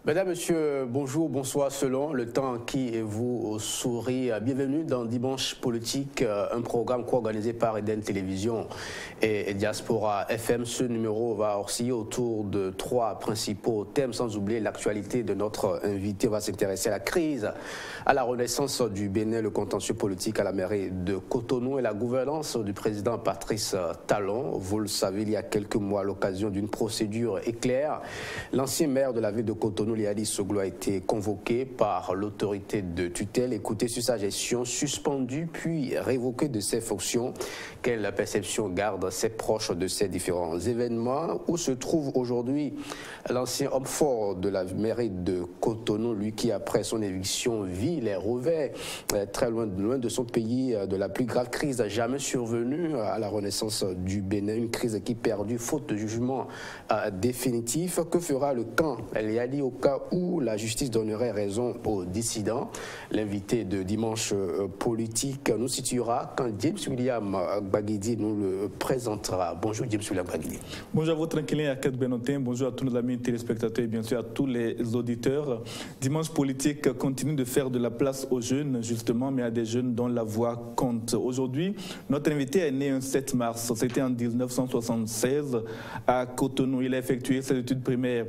Mesdames, Messieurs, bonjour, bonsoir selon le temps qui vous sourit. Bienvenue dans Dimanche Politique, un programme co-organisé par Eden Télévision et Diaspora FM. Ce numéro va osciller autour de 3 principaux thèmes, sans oublier l'actualité de notre invité. On va s'intéresser à la crise, à la renaissance du Bénin, le contentieux politique à la mairie de Cotonou et la gouvernance du président Patrice Talon. Vous le savez, il y a quelques mois, à l'occasion d'une procédure éclair, l'ancien maire de la ville de Cotonou, Liadi Soglo, a été convoqué par l'autorité de tutelle, écouté sur sa gestion, suspendu puis révoqué de ses fonctions. Quelle perception garde ses proches de ces différents événements? Où se trouve aujourd'hui l'ancien homme fort de la mairie de Cotonou, lui qui après son éviction vit les revers très loin de son pays, de la plus grave crise jamais survenue à la renaissance du Bénin, une crise qui perdue faute de jugement définitif. Que fera le camp Liadi au cas où la justice donnerait raison aux dissidents? L'invité de Dimanche Politique nous situera quand James William Gbagidi nous le présentera. Bonjour James William Gbagidi. Bonjour à vous tranquillin, à Kate Benotin, bonjour à tous nos amis téléspectateurs et bien sûr à tous les auditeurs. Dimanche Politique continue de faire de la place aux jeunes justement, mais à des jeunes dont la voix compte. Aujourd'hui, notre invité est né un 7 mars, c'était en 1976 à Cotonou. Il a effectué ses études primaires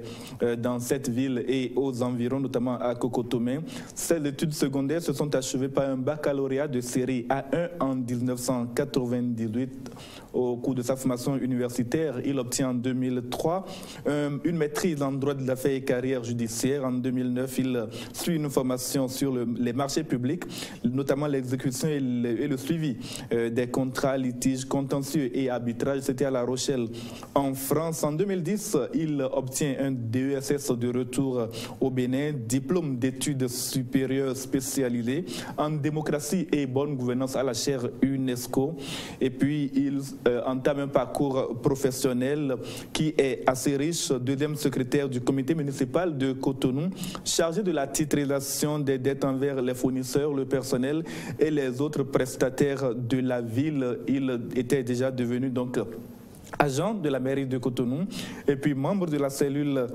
dans cette ville et aux environs, notamment à Kokotomé. Ses études secondaires se sont achevées par un baccalauréat de série A1 en 1998. Au cours de sa formation universitaire, il obtient en 2003 une maîtrise en droit de l'affaire et carrière judiciaire. En 2009, il suit une formation sur les marchés publics, notamment l'exécution et le suivi des contrats, litiges, contentieux et arbitrages. C'était à La Rochelle, en France. En 2010, il obtient un DESS de retour au Bénin, diplôme d'études supérieures spécialisées en démocratie et bonne gouvernance à la chaire UNESCO. Et puis, il entame un parcours professionnel qui est assez riche. Deuxième secrétaire du comité municipal de Cotonou, chargé de la titrisation des dettes envers les fournisseurs, le personnel et les autres prestataires de la ville. Il était déjà devenu donc agent de la mairie de Cotonou et puis membre de la cellule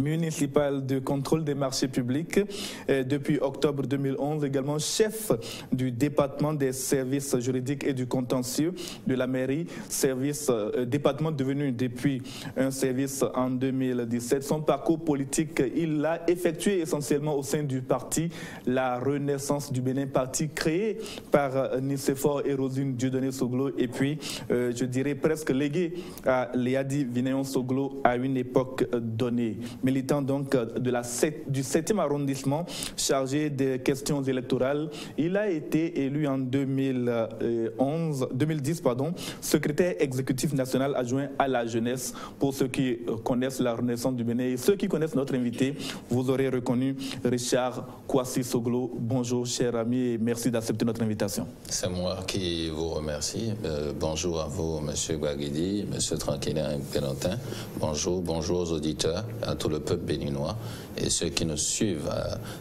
municipal de contrôle des marchés publics depuis octobre 2011, également chef du département des services juridiques et du contentieux de la mairie, département devenu depuis un service en 2017. Son parcours politique, il l'a effectué essentiellement au sein du parti La Renaissance du Bénin, parti créé par Nicéphore et Rosine Dieudonné Soglo et puis je dirais presque légué à Liadi Vinéon Soglo à une époque donnée. Militant donc du 7e arrondissement, chargé des questions électorales. Il a été élu en 2010, secrétaire exécutif national adjoint à la jeunesse. Pour ceux qui connaissent la Renaissance du Bénin et ceux qui connaissent notre invité, vous aurez reconnu Richard Kwasi Soglo. Bonjour cher ami et merci d'accepter notre invitation. C'est moi qui vous remercie. Bonjour à vous, monsieur Gbagidi, monsieur Tranquillin Pélotin. Bonjour aux auditeurs, à tout le peuple béninois et ceux qui nous suivent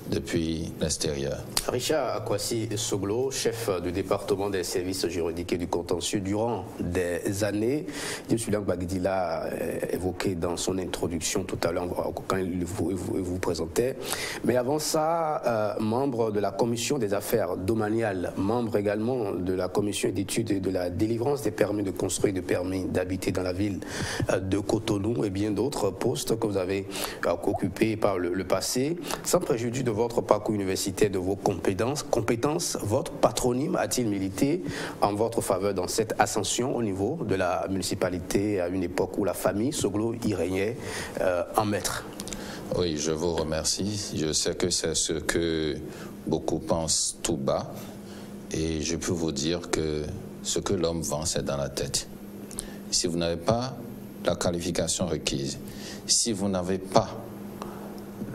depuis l'extérieur. Richard Kwasi Soglo, chef du département des services juridiques et du contentieux durant des années. James William Gbagidi l'a évoqué dans son introduction tout à l'heure quand il vous présentait. Mais avant ça, membre de la commission des affaires domaniales, membre également de la commission d'études et de la délivrance des permis de construire et des permis d'habiter dans la ville de Cotonou et bien d'autres postes que vous avez occupé par le passé. Sans préjudice de votre parcours universitaire, de vos compétences, votre patronyme a-t-il milité en votre faveur dans cette ascension au niveau de la municipalité à une époque où la famille Soglo y régnait en maître? Oui, je vous remercie. Je sais que c'est ce que beaucoup pensent tout bas et je peux vous dire que ce que l'homme vend, c'est dans la tête. Si vous n'avez pas la qualification requise, si vous n'avez pas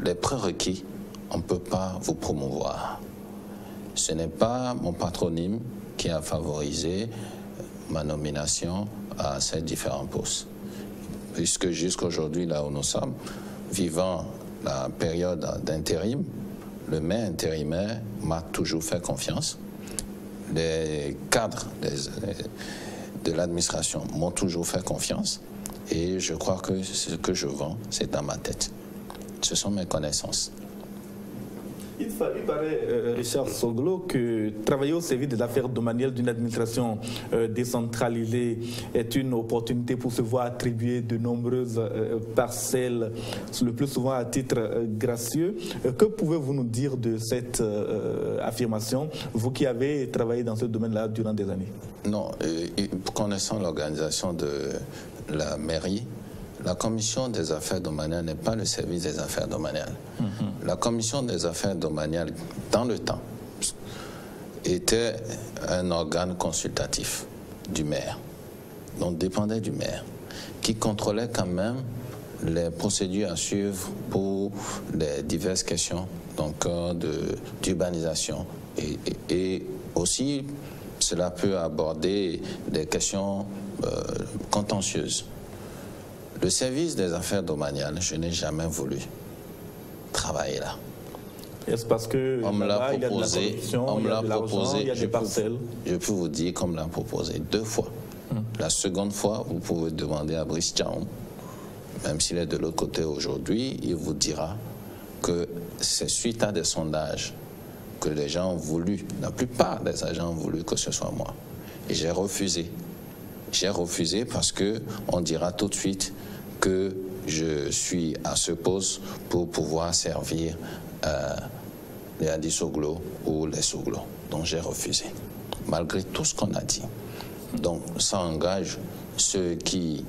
les prérequis, on ne peut pas vous promouvoir. Ce n'est pas mon patronyme qui a favorisé ma nomination à ces différents postes. Puisque jusqu'aujourd'hui, là où nous sommes, vivant la période d'intérim, le maire intérimaire m'a toujours fait confiance. Les cadres de l'administration m'ont toujours fait confiance. Et je crois que ce que je vends, c'est dans ma tête. Ce sont mes connaissances. Il paraît, Richard Soglo, que travailler au service des affaires domaniales d'une administration décentralisée est une opportunité pour se voir attribuer de nombreuses parcelles, le plus souvent à titre gracieux. Que pouvez-vous nous dire de cette affirmation, vous qui avez travaillé dans ce domaine-là durant des années? Non, connaissant l'organisation de la mairie, la commission des affaires domaniales n'est pas le service des affaires domaniales. La commission des affaires domaniales, dans le temps, était un organe consultatif du maire, donc dépendait du maire, qui contrôlait quand même les procédures à suivre pour les diverses questions d'urbanisation. Et aussi, cela peut aborder des questions contentieuses. Le service des affaires domaniales, je n'ai jamais voulu travailler là. Est-ce parce que on me l'a proposé, il y a des parcelles? Je peux vous dire qu'on me l'a proposé 2 fois. La seconde fois, vous pouvez demander à Brice Tchaoum, même s'il est de l'autre côté aujourd'hui, il vous dira que c'est suite à des sondages que les gens ont voulu, la plupart des agents ont voulu que ce soit moi. Et j'ai refusé. J'ai refusé parce qu'on dira tout de suite que je suis à ce poste pour pouvoir servir les Adi Soglo ou les Soglo. Donc j'ai refusé, malgré tout ce qu'on a dit. Donc ça engage ceux qui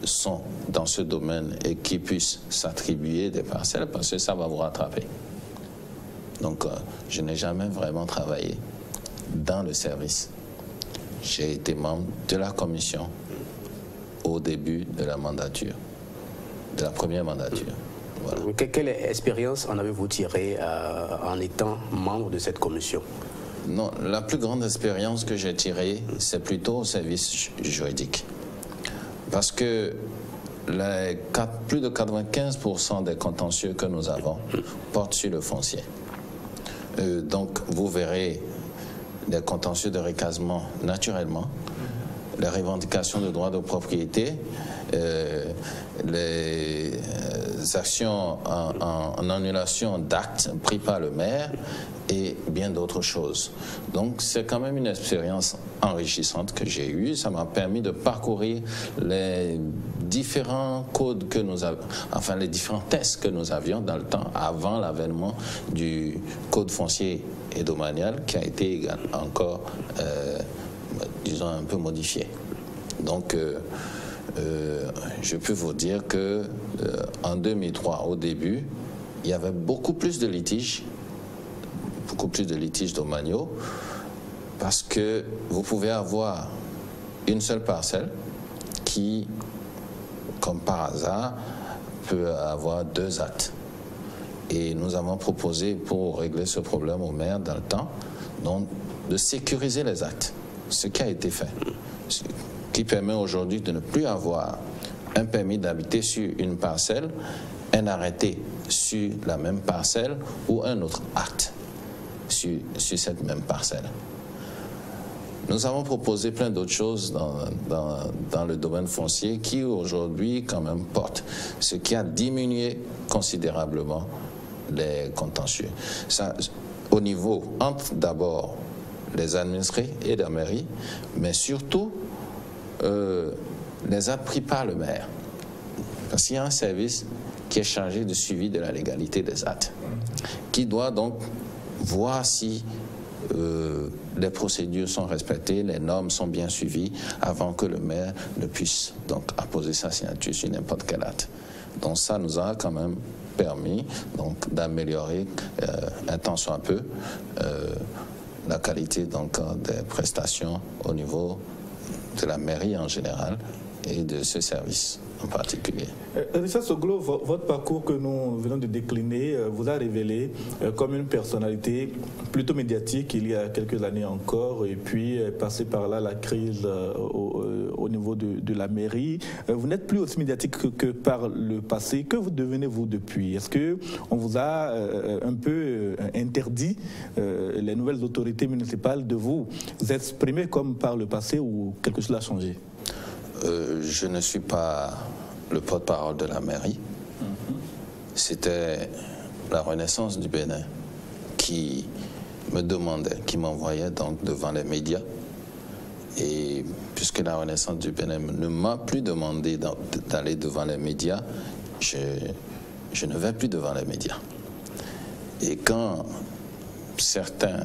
sont dans ce domaine et qui puissent s'attribuer des parcelles parce que ça va vous rattraper. Donc je n'ai jamais vraiment travaillé dans le service. J'ai été membre de la commission au début de la mandature, de la première mandature. Voilà. Quelle expérience en avez-vous tiré en étant membre de cette commission? Non, la plus grande expérience que j'ai tirée, c'est plutôt au service juridique. Parce que plus de 95% des contentieux que nous avons portent sur le foncier. Donc, vous verrez les contentieux de recasement naturellement, les revendications de droits de propriété, les actions en annulation d'actes pris par le maire et bien d'autres choses. Donc c'est quand même une expérience enrichissante que j'ai eue. Ça m'a permis de parcourir les différents codes que nous avons, enfin les différents tests que nous avions dans le temps avant l'avènement du code foncier et domanial qui a été encore, disons, un peu modifié. Donc je peux vous dire que en 2003, au début, il y avait beaucoup plus de litiges domaniaux, parce que vous pouvez avoir une seule parcelle qui, comme par hasard, peut avoir 2 actes. Et nous avons proposé, pour régler ce problème au maire dans le temps, donc, de sécuriser les actes, ce qui a été fait, ce qui permet aujourd'hui de ne plus avoir un permis d'habiter sur une parcelle, un arrêté sur la même parcelle ou un autre acte sur cette même parcelle. Nous avons proposé plein d'autres choses dans le domaine foncier qui aujourd'hui quand même portent, ce qui a diminué considérablement les contentieux. Ça, au niveau entre d'abord les administrés et la mairie, mais surtout les actes pris par le maire. Parce qu'il y a un service qui est chargé de suivi de la légalité des actes, qui doit donc voir si les procédures sont respectées, les normes sont bien suivies avant que le maire ne puisse donc apposer sa signature sur n'importe quel acte. Donc ça nous a quand même permis donc d'améliorer un tant soit peu la qualité donc des prestations au niveau de la mairie en général et de ce service en particulier. Richard Soglo, votre parcours que nous venons de décliner vous a révélé comme une personnalité plutôt médiatique il y a quelques années encore, et puis passé par là la crise au niveau de la mairie. Vous n'êtes plus aussi médiatique que par le passé. Que vous devenez-vous depuis? Est-ce qu'on vous a un peu interdit, les nouvelles autorités municipales, de vous exprimer comme par le passé, ou quelque chose a changé? Je ne suis pas le porte-parole de la mairie. c'était la Renaissance du Bénin qui me demandait, qui m'envoyait donc devant les médias. Et puisque la Renaissance du Bénin ne m'a plus demandé d'aller devant les médias, je ne vais plus devant les médias. Et quand certains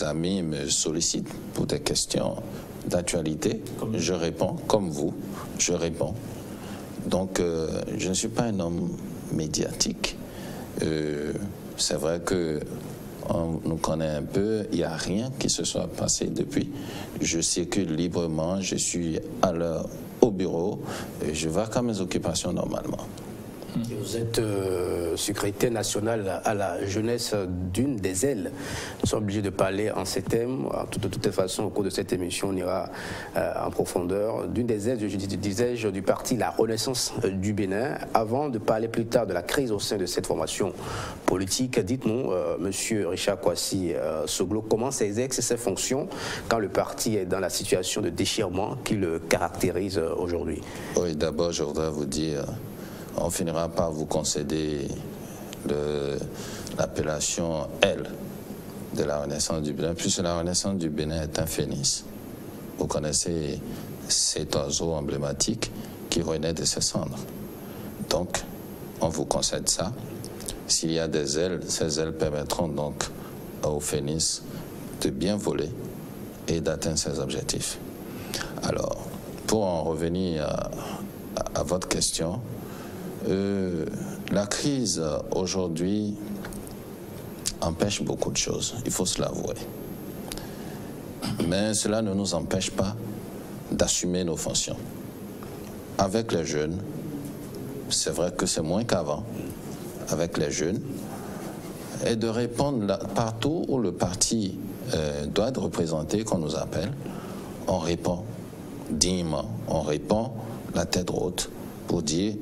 amis me sollicitent pour des questions d'actualité, je réponds, comme vous, je réponds. Donc, je ne suis pas un homme médiatique. C'est vrai que on nous connaît un peu, il n'y a rien qui se soit passé depuis. Je circule librement, je suis à l'heure au bureau, et je vais à mes occupations normalement. Vous êtes secrétaire national à la jeunesse d'une des ailes. Nous sommes obligés de parler en ces thèmes. De toute façon, au cours de cette émission, on ira en profondeur. D'une des ailes, disais-je, du parti La Renaissance du Bénin. Avant de parler plus tard de la crise au sein de cette formation politique, dites-nous, Monsieur Richard Kwasi Soglo, comment s'exercent ses fonctions quand le parti est dans la situation de déchirement qui le caractérise aujourd'hui? Oui, d'abord, je voudrais vous dire, on finira par vous concéder l'appellation L de la Renaissance du Bénin, puisque la Renaissance du Bénin est un phénix. Vous connaissez cet oiseau emblématique qui renaît de ses cendres. Donc, on vous concède ça. S'il y a des ailes, ces ailes permettront donc au phénix de bien voler et d'atteindre ses objectifs. Alors, pour en revenir à votre question, la crise aujourd'hui empêche beaucoup de choses, il faut se l'avouer. Mais cela ne nous empêche pas d'assumer nos fonctions. Avec les jeunes, c'est vrai que c'est moins qu'avant, avec les jeunes, et de répondre partout où le parti doit être représenté, qu'on nous appelle, on répond dignement, on répond la tête haute pour dire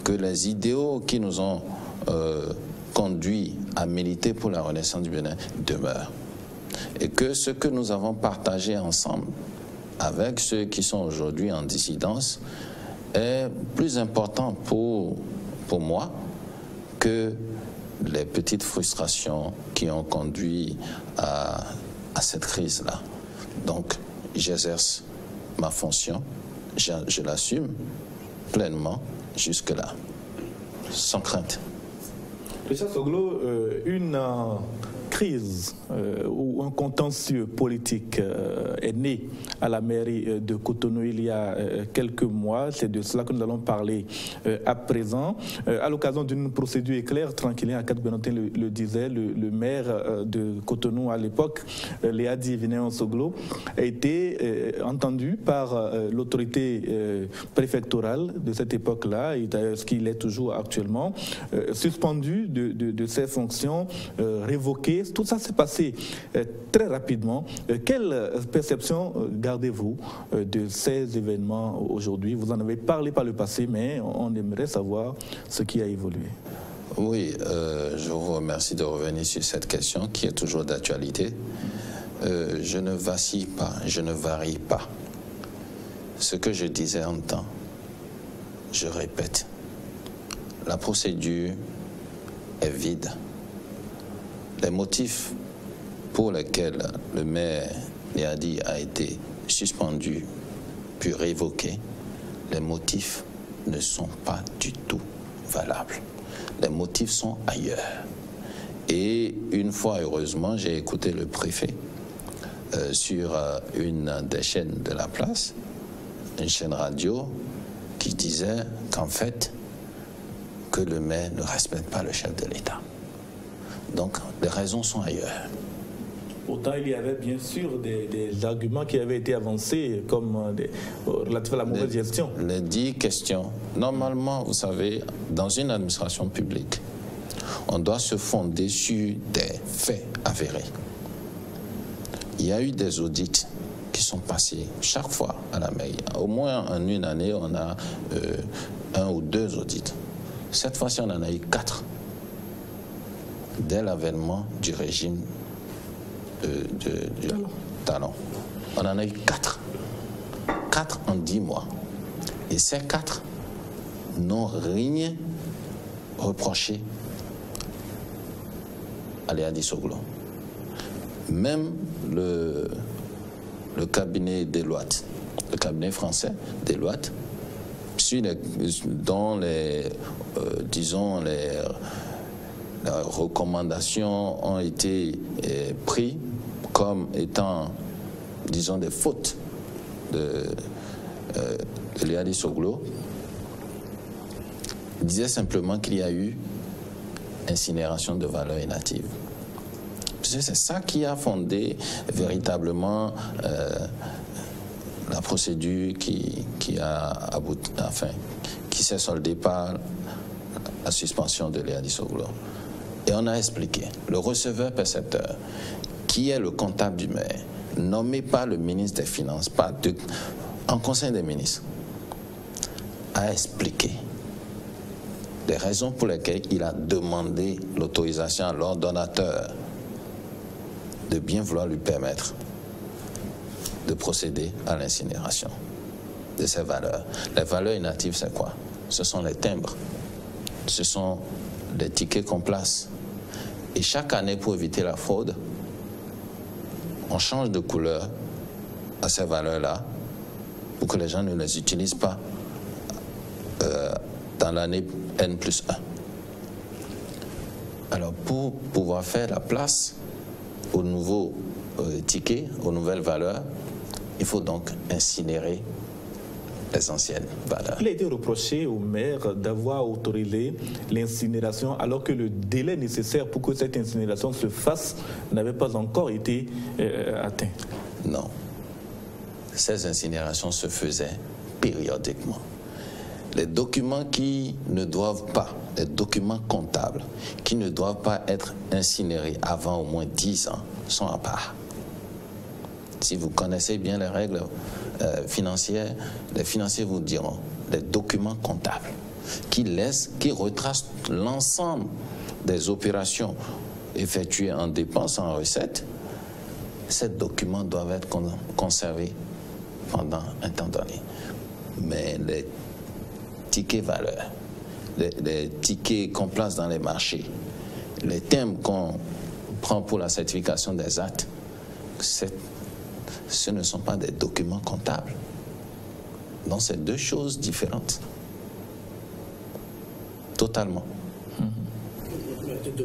que les idéaux qui nous ont conduits à militer pour la Renaissance du Bénin demeurent. Et que ce que nous avons partagé ensemble avec ceux qui sont aujourd'hui en dissidence est plus important pour moi que les petites frustrations qui ont conduit à cette crise-là. Donc, j'exerce ma fonction, je l'assume pleinement jusque-là, sans crainte. Richard Soglo, une crise ou un contentieux politique est né à la mairie de Cotonou il y a quelques mois. C'est de cela que nous allons parler à présent. À l'occasion d'une procédure éclair, tranquille, Akat Benotin le disait, le maire de Cotonou à l'époque, Léadi Vinéon Soglo, a été entendu par l'autorité préfectorale de cette époque-là, et d'ailleurs ce qu'il est toujours actuellement, suspendu de ses fonctions, révoqué. Tout ça s'est passé très rapidement. Quelle perception gardez-vous de ces événements aujourd'hui? Vous en avez parlé par le passé, mais on aimerait savoir ce qui a évolué. Oui, je vous remercie de revenir sur cette question qui est toujours d'actualité. Je ne vacille pas, je ne varie pas. Ce que je disais en temps, je répète. La procédure est vide. Les motifs pour lesquels le maire Léadi a été suspendu puis révoqué, les motifs ne sont pas du tout valables. Les motifs sont ailleurs. Et une fois, heureusement, j'ai écouté le préfet sur une des chaînes de la place, une chaîne radio, qui disait qu'en fait, que le maire ne respecte pas le chef de l'État. Donc, les raisons sont ailleurs. Pourtant, il y avait bien sûr des arguments qui avaient été avancés, comme relatifs à la mauvaise gestion. Les 10 questions. Normalement, vous savez, dans une administration publique, on doit se fonder sur des faits avérés. Il y a eu des audits qui sont passés chaque fois à la mairie. Au moins en une année, on a 1 ou 2 audits. Cette fois-ci, on en a eu 4. Dès l'avènement du régime Talon. On en a eu 4. 4 en 10 mois. Et ces 4 n'ont rien reproché à Léadi Soglo. Même le cabinet Deloitte, le cabinet français Deloitte, dont les recommandations ont été prises comme étant, disons, des fautes de Léadi Soglo, disait simplement qu'il y a eu incinération de valeurs inactives. C'est ça qui a fondé véritablement la procédure qui a abouti, enfin, qui s'est soldée par la suspension de Léadi Soglo. Et on a expliqué, le receveur percepteur, qui est le comptable du maire, nommé par le ministre des Finances, en Conseil des ministres, a expliqué les raisons pour lesquelles il a demandé l'autorisation à l'ordonnateur de bien vouloir lui permettre de procéder à l'incinération de ces valeurs. Les valeurs inactives, c'est quoi? Ce sont les timbres, ce sont les tickets qu'on place. Et chaque année, pour éviter la fraude, on change de couleur à ces valeurs-là pour que les gens ne les utilisent pas dans l'année N+1. Alors, pour pouvoir faire la place aux nouveaux tickets, aux nouvelles valeurs, il faut donc incinérer les anciennes valeurs. Il a été reproché au maire d'avoir autorisé l'incinération alors que le délai nécessaire pour que cette incinération se fasse n'avait pas encore été atteint. Non. Ces incinérations se faisaient périodiquement. Les documents qui ne doivent pas, les documents comptables qui ne doivent pas être incinérés avant au moins 10 ans sont à part. Si vous connaissez bien les règles financières, les financiers vous diront les documents comptables qui retracent l'ensemble des opérations effectuées en dépenses, en recettes. Ces documents doivent être conservés pendant un temps donné. Mais les tickets valeurs, les tickets qu'on place dans les marchés, les timbres qu'on prend pour la certification des actes, ce ne sont pas des documents comptables. Donc c'est deux choses différentes. Totalement.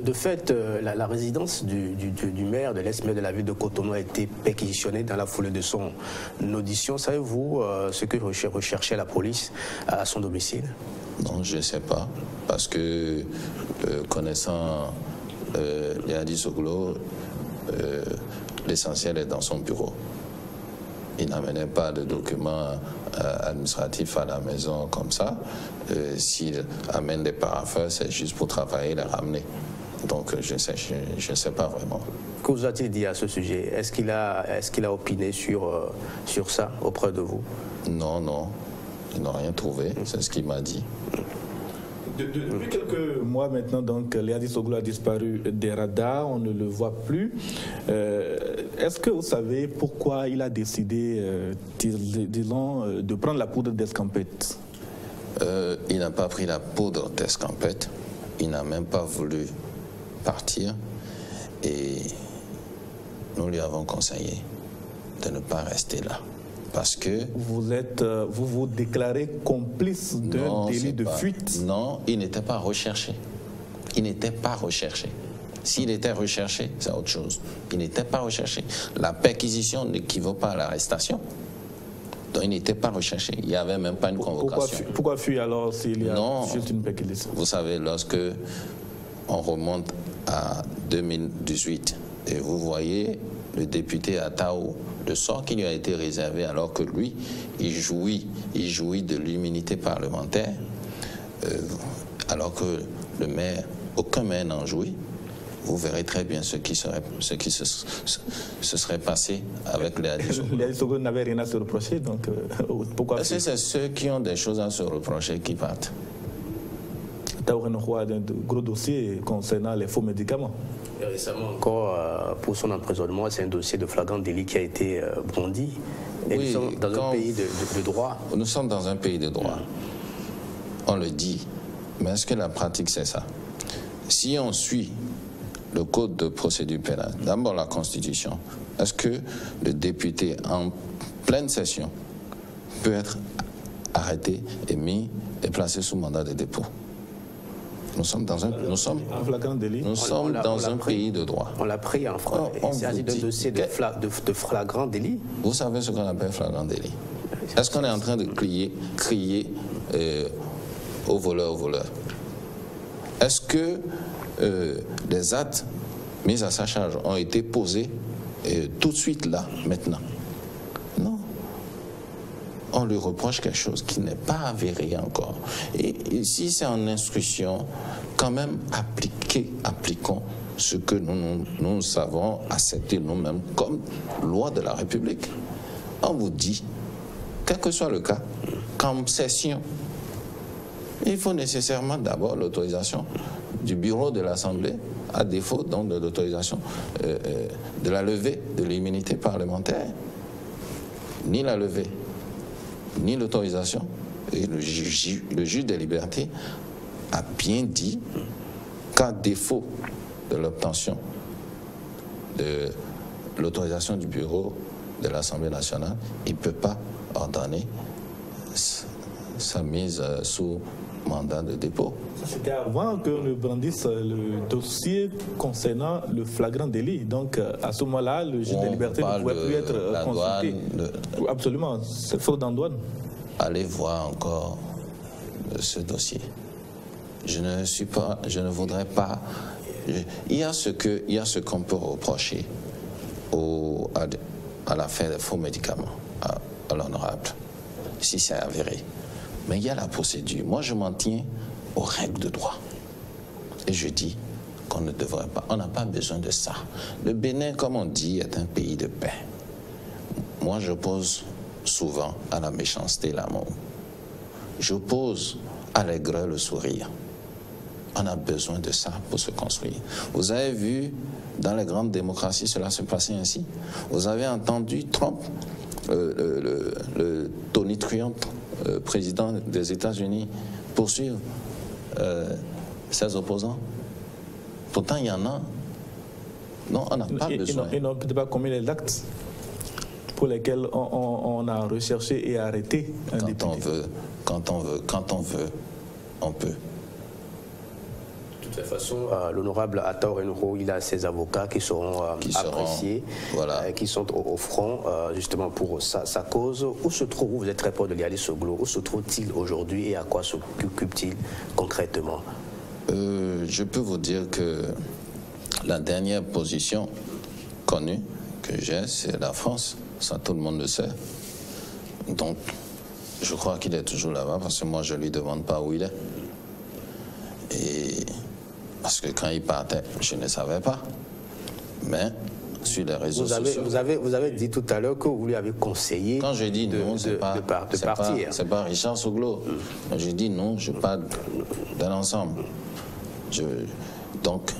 De fait, la résidence du maire, de l'ex-maire de la ville de Cotonou a été perquisitionnée dans la foulée de son audition. Savez-vous ce que recherchait la police à son domicile? Non, je ne sais pas. Parce que connaissant Léadi Soglo, l'essentiel est dans son bureau. Il n'amenait pas de documents administratifs à la maison comme ça. S'il amène des parapheurs, c'est juste pour travailler, les ramener. Donc je ne sais pas vraiment. Que vous a-t-il dit à ce sujet? Est-ce qu'il a opiné sur ça auprès de vous? Non, non. Ils n'ont rien trouvé. C'est ce qu'il m'a dit. Depuis quelques mois maintenant, donc, Léadi Soglo a disparu des radars, on ne le voit plus. Est-ce que vous savez pourquoi il a décidé, disons, de prendre la poudre d'escampette? Il n'a pas pris la poudre d'escampette. Il n'a même pas voulu partir. Et nous lui avons conseillé de ne pas rester là. Parce que... Vous vous déclarez complice d'un délit de fuite? Non, il n'était pas recherché. Il n'était pas recherché. S'il était recherché, c'est autre chose. Il n'était pas recherché. La perquisition n'équivaut pas à l'arrestation. Donc il n'était pas recherché. Il n'y avait même pas une convocation. Pourquoi fuir alors s'il y a juste une perquisition? Vous savez, lorsque on remonte à 2018 et vous voyez le député Atao, le sort qui lui a été réservé alors que lui, il jouit de l'immunité parlementaire, alors que le maire, aucun maire n'en jouit, vous verrez très bien ce qui se serait passé avec Léadi Soglo. Léadi Soglo n'avait rien à se reprocher, donc pourquoi? C'est ceux qui ont des choses à se reprocher qui partent. Atao a un gros dossier concernant les faux médicaments. Et récemment encore, pour son emprisonnement, c'est un dossier de flagrant délit qui a été brandi. Et oui, nous sommes dans un pays de droit. Nous sommes dans un pays de droit. On le dit. Mais est-ce que la pratique, c'est ça? Si on suit le code de procédure pénale, d'abord la Constitution. Est-ce que le député en pleine session peut être arrêté et mis et placé sous mandat de dépôt? Nous sommes dans un pays de droit. On l'a pris en France. Il s'agit d'un dossier de flagrant délit. Vous savez ce qu'on appelle flagrant délit? Est-ce qu'on est en train de crier aux voleurs? Est-ce que les actes mis à sa charge ont été posés tout de suite là, maintenant? Non. On lui reproche quelque chose qui n'est pas avéré encore. Et si c'est en instruction, quand même appliquons ce que nous savons accepter nous-mêmes comme loi de la République. On vous dit, quel que soit le cas, qu'en session, il faut nécessairement d'abord l'autorisation du bureau de l'Assemblée, à défaut donc de l'autorisation de la levée de l'immunité parlementaire. Ni la levée, ni l'autorisation. Et le juge des libertés a bien dit qu'à défaut de l'obtention de l'autorisation du bureau de l'Assemblée nationale, il ne peut pas ordonner sa mise sous mandat de dépôt. C'était avant qu'on ne brandisse le dossier concernant le flagrant délit. Donc, à ce moment-là, le juge des libertés ne pouvait plus être consulté. Absolument, c'est faute en douane. Allez voir encore ce dossier. Je ne voudrais pas. Il y a ce qu'on peut reprocher à l'affaire des faux médicaments, à l'honorable, si c'est avéré. Mais il y a la procédure. Moi, je m'en tiens aux règles de droit. Et je dis qu'on ne devrait pas, on n'a pas besoin de ça. Le Bénin, comme on dit, est un pays de paix. Moi, j'oppose souvent à la méchanceté l'amour. J'oppose à l'aigreur le sourire. On a besoin de ça pour se construire. Vous avez vu, dans les grandes démocraties, cela se passait ainsi. Vous avez entendu Trump, le Tony Trump, président des États-Unis, poursuivre ses opposants. Pourtant, il y en a. Non, on n'a pas besoin. Ils n'ont peut-être pas commis les actes pour lesquels on a recherché et arrêté un député. Quand on veut, on peut. De toute façon, l'honorable Attaur Enro, il a ses avocats qui seront appréciés, qui sont au front justement pour sa cause. Où se trouve, vous êtes très proche de Liali Soglo, où se trouve-t-il aujourd'hui et à quoi s'occupe-t-il concrètement? Je peux vous dire que la dernière position connue que j'ai, c'est la France. Ça, tout le monde le sait. Donc, je crois qu'il est toujours là-bas parce que moi, je ne lui demande pas où il est. Et parce que quand il partait, je ne savais pas. Mais sur les réseaux sociaux... Vous avez dit tout à l'heure que vous lui avez conseillé... Quand je dis non, c'est pas partir. C'est pas Richard Soglo. Je dis non, je parle d'un ensemble. Donc,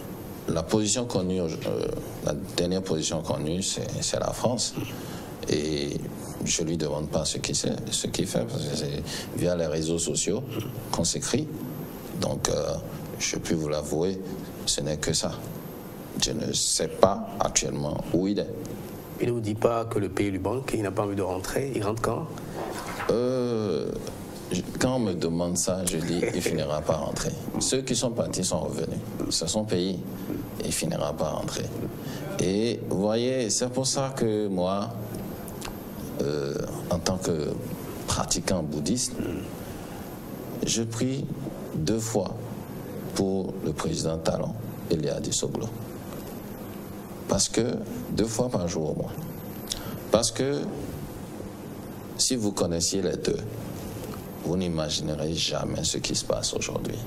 la position connue, la dernière position connue, c'est la France. Et je ne lui demande pas ce qu'il fait, parce que c'est via les réseaux sociaux qu'on s'écrit. Donc, je peux vous l'avouer, ce n'est que ça. Je ne sais pas actuellement où il est. Il ne vous dit pas que le pays lui manque, il n'a pas envie de rentrer, il rentre quand? Quand on me demande ça, je dis il finira par rentrer. Ceux qui sont partis sont revenus. C'est son pays, il finira par rentrer. Et vous voyez, c'est pour ça que moi, en tant que pratiquant bouddhiste, je prie 2 fois pour le président Talon et Liadi Soglo. Parce que 2 fois par jour au moins. Parce que si vous connaissiez les deux, vous n'imaginerez jamais ce qui se passe aujourd'hui.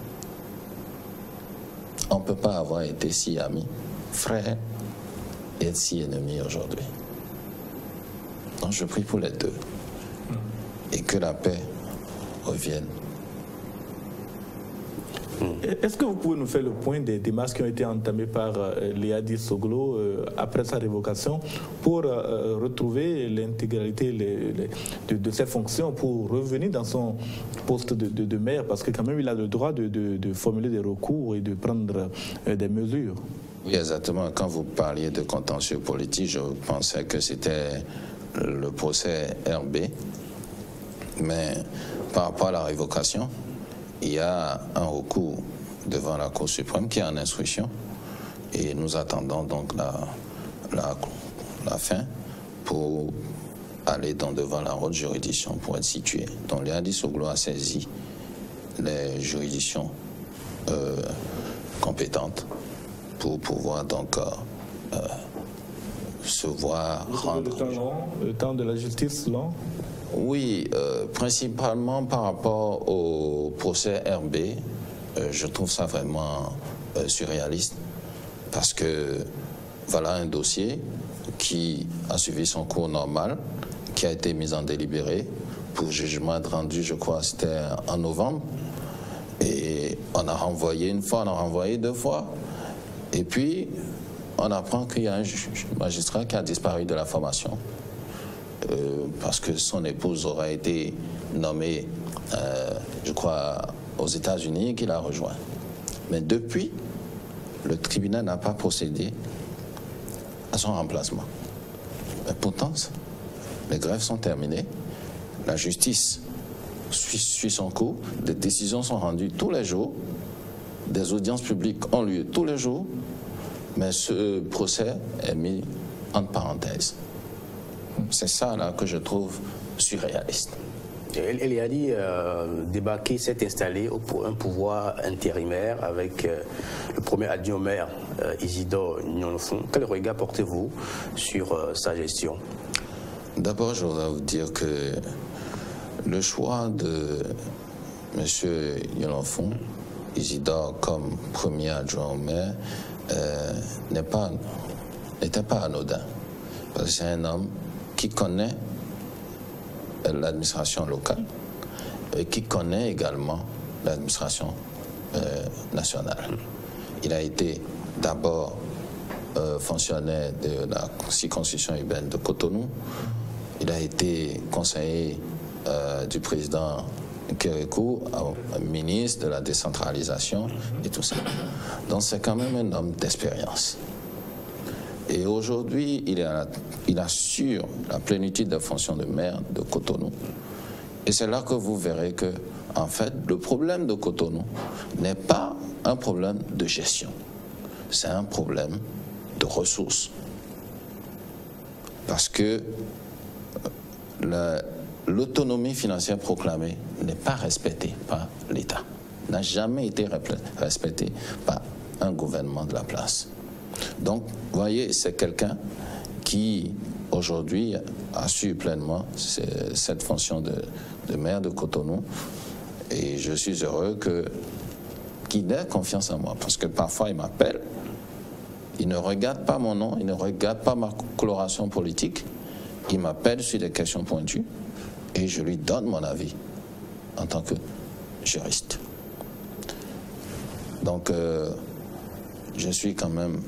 On ne peut pas avoir été si amis, frères, et être si ennemis aujourd'hui. Donc je prie pour les deux. Et que la paix revienne. Est-ce que vous pouvez nous faire le point des démarches qui ont été entamées par Liadi Soglo après sa révocation pour retrouver l'intégralité de ses fonctions, pour revenir dans son poste de maire, parce que quand même il a le droit de formuler des recours et de prendre des mesures? Oui, exactement. Quand vous parliez de contentieux politique, je pensais que c'était le procès RB. Mais par rapport à la révocation, il y a un recours devant la Cour suprême qui est en instruction. Et nous attendons donc la fin pour aller devant la haute juridiction pour être situé. Donc Léadi Soglo a saisi les juridictions compétentes pour pouvoir donc se voir rendre. Le temps de la justice long? Oui, principalement par rapport au procès RB, je trouve ça vraiment surréaliste parce que voilà un dossier qui a suivi son cours normal, qui a été mis en délibéré pour jugement rendu, je crois, c'était en novembre. Et on a renvoyé une fois, on a renvoyé deux fois. Et puis, on apprend qu'il y a un magistrat qui a disparu de la formation parce que son épouse aurait été nommée, je crois, aux États-Unis et qu'il a rejoint. Mais depuis, le tribunal n'a pas procédé à son remplacement. Mais pourtant, les grèves sont terminées, la justice suit son cours, des décisions sont rendues tous les jours, des audiences publiques ont lieu tous les jours, mais ce procès est mis entre parenthèses. C'est ça là que je trouve surréaliste. Léadi Débaké s'est installé pour un pouvoir intérimaire avec le premier adjoint au maire, Isidore Nyonfon. Quel regard portez-vous sur sa gestion? D'abord, je voudrais vous dire que le choix de M. Nyonfon, Isidore, comme premier adjoint au maire, n'était pas anodin. Parce que c'est un homme qui connaît l'administration locale et qui connaît également l'administration nationale. Il a été d'abord fonctionnaire de la circonscription urbaine de Cotonou. Il a été conseiller du président Kérékou, ministre de la décentralisation et tout ça. Donc c'est quand même un homme d'expérience. Et aujourd'hui, il assure la plénitude des fonctions de maire de Cotonou. Et c'est là que vous verrez que, en fait, le problème de Cotonou n'est pas un problème de gestion. C'est un problème de ressources. Parce que l'autonomie financière proclamée n'est pas respectée par l'État. N'a jamais été respectée par un gouvernement de la place. Donc, vous voyez, c'est quelqu'un qui, aujourd'hui, assure pleinement cette fonction de maire de Cotonou. Et je suis heureux qu'il ait confiance en moi. Parce que parfois, il m'appelle, il ne regarde pas mon nom, il ne regarde pas ma coloration politique. Il m'appelle sur des questions pointues et je lui donne mon avis en tant que juriste. Donc, je suis quand même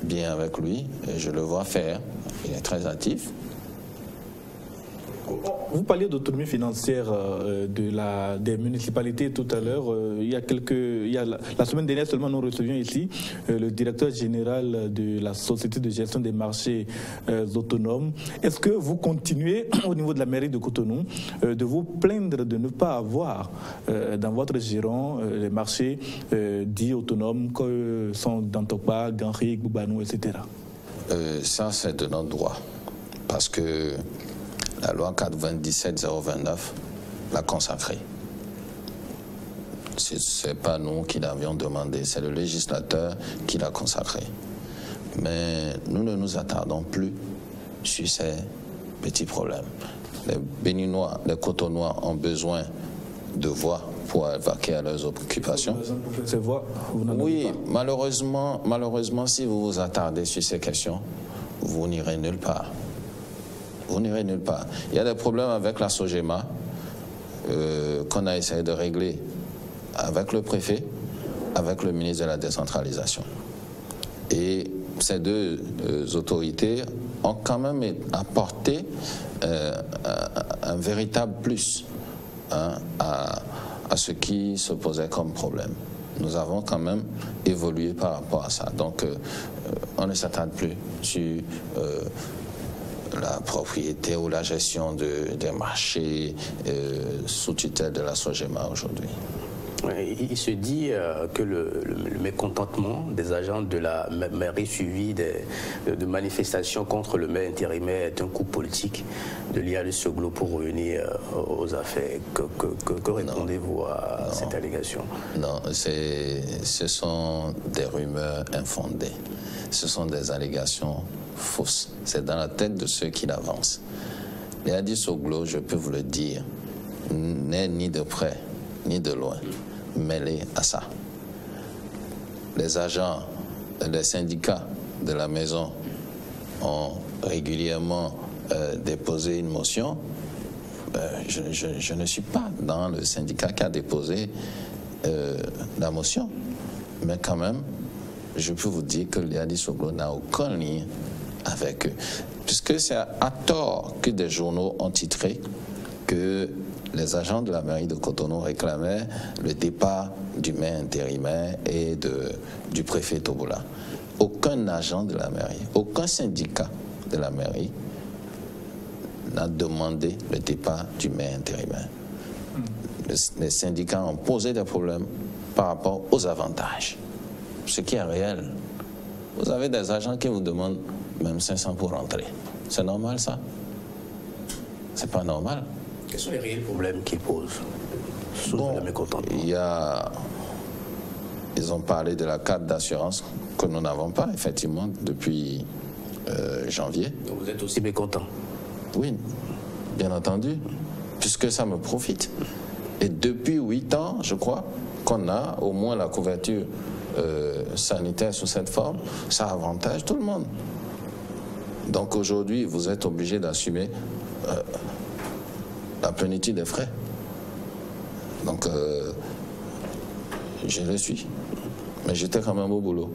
bien avec lui et je le vois faire. Il est très actif. Vous parliez d'autonomie financière des municipalités tout à l'heure. La semaine dernière seulement, nous recevions ici le directeur général de la Société de gestion des marchés autonomes. Est-ce que vous continuez au niveau de la mairie de Cotonou de vous plaindre de ne pas avoir dans votre giron les marchés dits autonomes que sont Dantokba, Ganrik, Boubanou, etc. Ça, c'est de notre droit. Parce que la loi 97-029 l'a consacré. Ce n'est pas nous qui l'avions demandé, c'est le législateur qui l'a consacré. Mais nous ne nous attardons plus sur ces petits problèmes. Les Béninois, les Cotonois ont besoin de voix pour vaquer à leurs occupations. Oui, malheureusement, si vous vous attardez sur ces questions, vous n'irez nulle part. Vous n'irez nulle part. Il y a des problèmes avec la Sogema qu'on a essayé de régler avec le préfet, avec le ministre de la décentralisation. Et ces deux autorités ont quand même apporté un véritable plus à ce qui se posait comme problème. nous avons quand même évolué par rapport à ça. Donc, on ne s'attarde plus sur la propriété ou la gestion des marchés sous tutelle de la SOGEMA aujourd'hui. Il se dit que le mécontentement des agents de la mairie suivi de manifestations contre le maire intérimaire est un coup politique de l'IAD Soglo pour revenir aux affaires. Que répondez-vous à cette allégation? Non, ce sont des rumeurs infondées. Ce sont des allégations fausses. C'est dans la tête de ceux qui l'avancent. L'IAD Soglo, je peux vous le dire, n'est ni de près ni de loin mêlé à ça. Les agents, les syndicats de la maison ont régulièrement déposé une motion. Je ne suis pas dans le syndicat qui a déposé la motion, mais quand même, je peux vous dire que l'IAD Soglo n'a aucun lien avec eux, puisque c'est à tort que des journaux ont titré que les agents de la mairie de Cotonou réclamaient le départ du maire intérimaire et du préfet Tobola. Aucun agent de la mairie, aucun syndicat de la mairie n'a demandé le départ du maire intérimaire. Les syndicats ont posé des problèmes par rapport aux avantages, ce qui est réel. Vous avez des agents qui vous demandent même 500 pour rentrer. C'est normal ça? C'est pas normal. Quels sont les réels problèmes qu'ils posent sous le mécontentement? Ils ont parlé de la carte d'assurance que nous n'avons pas, effectivement, depuis janvier. Donc vous êtes aussi mécontent? Oui, bien entendu, puisque ça me profite. Et depuis 8 ans, je crois, qu'on a au moins la couverture sanitaire sous cette forme, ça avantage tout le monde. Donc aujourd'hui, vous êtes obligé d'assumer la plénitude des frais. Donc, je le suis. Mais j'étais quand même au boulot.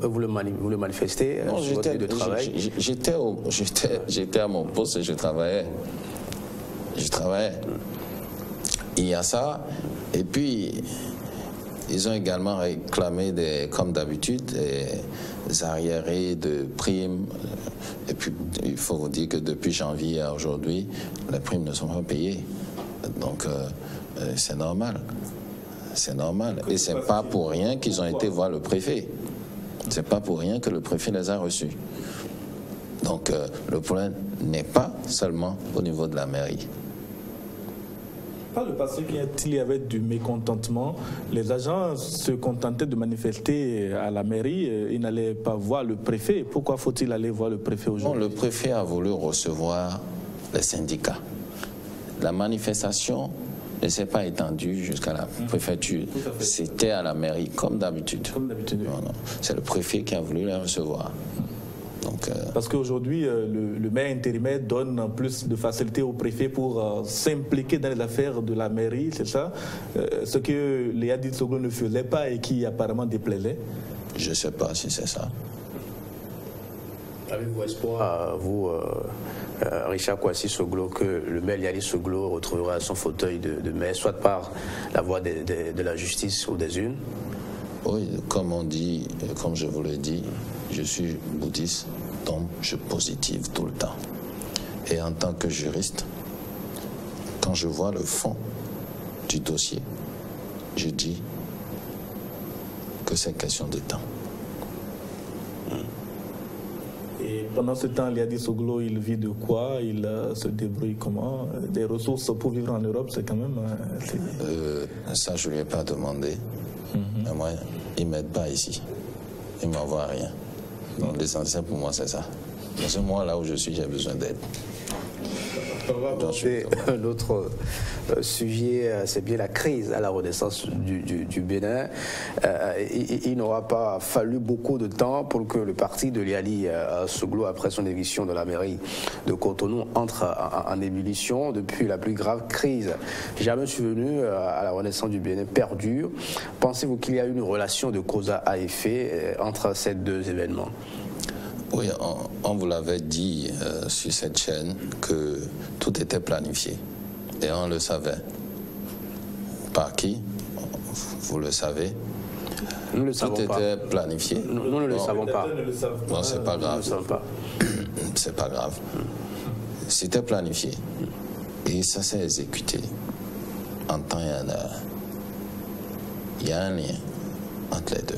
Vous le manifestez sur votre lieu de travail? J'étais à mon poste et je travaillais. Il y a ça. Et puis, ils ont également réclamé, comme d'habitude, des arriérés de primes. Et puis, il faut vous dire que depuis janvier à aujourd'hui, les primes ne sont pas payées. Donc, c'est normal. C'est normal. Et c'est pas pour rien qu'ils ont été voir le préfet. C'est pas pour rien que le préfet les a reçus. Donc, le problème n'est pas seulement au niveau de la mairie. Par le passé, il y avait du mécontentement. Les agents se contentaient de manifester à la mairie. Ils n'allaient pas voir le préfet. Pourquoi faut-il aller voir le préfet aujourd'hui? Le préfet a voulu recevoir les syndicats. La manifestation ne s'est pas étendue jusqu'à la préfecture. C'était à la mairie, comme d'habitude. Comme d'habitude. Non. C'est le préfet qui a voulu les recevoir. Donc, parce qu'aujourd'hui, le maire intérimaire donne plus de facilité au préfet pour s'impliquer dans les affaires de la mairie, c'est ça? Ce que l'IAD Soglo ne faisait pas et qui apparemment déplaisait? Je ne sais pas si c'est ça. Avez-vous espoir, vous, Richard Kwasi Soglo, que le maire l'IAD Soglo retrouvera son fauteuil de maire, soit par la voie de la justice ou des urnes? Oui, comme on dit, comme je vous l'ai dit, je suis bouddhiste, donc je positive tout le temps. Et en tant que juriste, quand je vois le fond du dossier, je dis que c'est question de temps. Et pendant ce temps, l'IAD Soglo, il vit de quoi? Il se débrouille comment? Des ressources pour vivre en Europe, c'est quand même... Ça, je ne lui ai pas demandé. Mais moi, il ne m'aide pas ici. Il ne m'envoie rien. Donc l'essentiel pour moi, c'est ça. Parce que moi, là où je suis, j'ai besoin d'aide. On va aborder un autre sujet, c'est bien la crise à la renaissance du Bénin. Il n'aura pas fallu beaucoup de temps pour que le parti de l'IAD Soglo, après son éviction de la mairie de Cotonou, entre en ébullition depuis la plus grave crise jamais survenue à la renaissance du Bénin perdure. Pensez-vous qu'il y a une relation de cause à effet entre ces deux événements? Oui, on vous l'avait dit sur cette chaîne que tout était planifié. Et on le savait. Par qui? vous le savez. Nous ne le savons pas. Tout était planifié. Nous ne le savons pas. Non, c'est pas grave. Nous ne le savons pas. C'est pas grave. C'était planifié. Et ça s'est exécuté en temps et en heure. Il y a un lien entre les deux.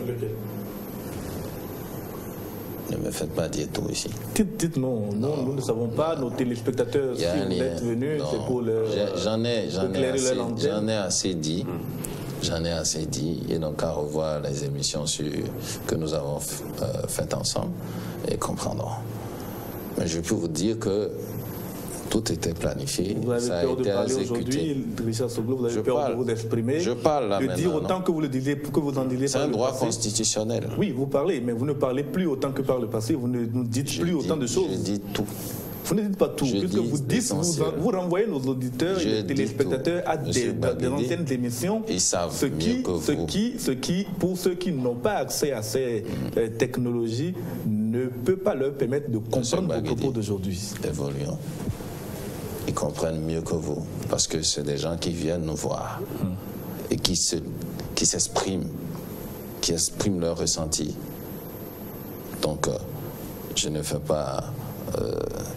Lequel? Ne me faites pas dire tout ici. Dites non. Nous ne savons pas. Nos téléspectateurs, si vous êtes venus, c'est pour J'en ai assez dit. J'en ai assez dit. Et donc à revoir les émissions que nous avons faites ensemble et comprendront. Mais je peux vous dire que tout était planifié. Vous avez peur de parler aujourd'hui, Richard Soglo, vous avez peur de vous exprimer. Je parle là maintenant. De dire autant que vous le disiez, que vous en disiez. C'est un droit constitutionnel. Oui, vous parlez, mais vous ne parlez plus autant que par le passé. Vous ne nous dites plus autant de choses. Je dis tout. Vous ne dites pas tout. Puisque vous dites, vous renvoyez nos auditeurs et les téléspectateurs à des anciennes émissions. Ils savent mieux que vous. Pour ceux qui n'ont pas accès à ces technologies, ne peut pas leur permettre de comprendre vos propos d'aujourd'hui. Évoluons. Ils comprennent mieux que vous, parce que c'est des gens qui viennent nous voir et qui s'expriment, qui expriment leurs ressentis. Donc, je ne fais pas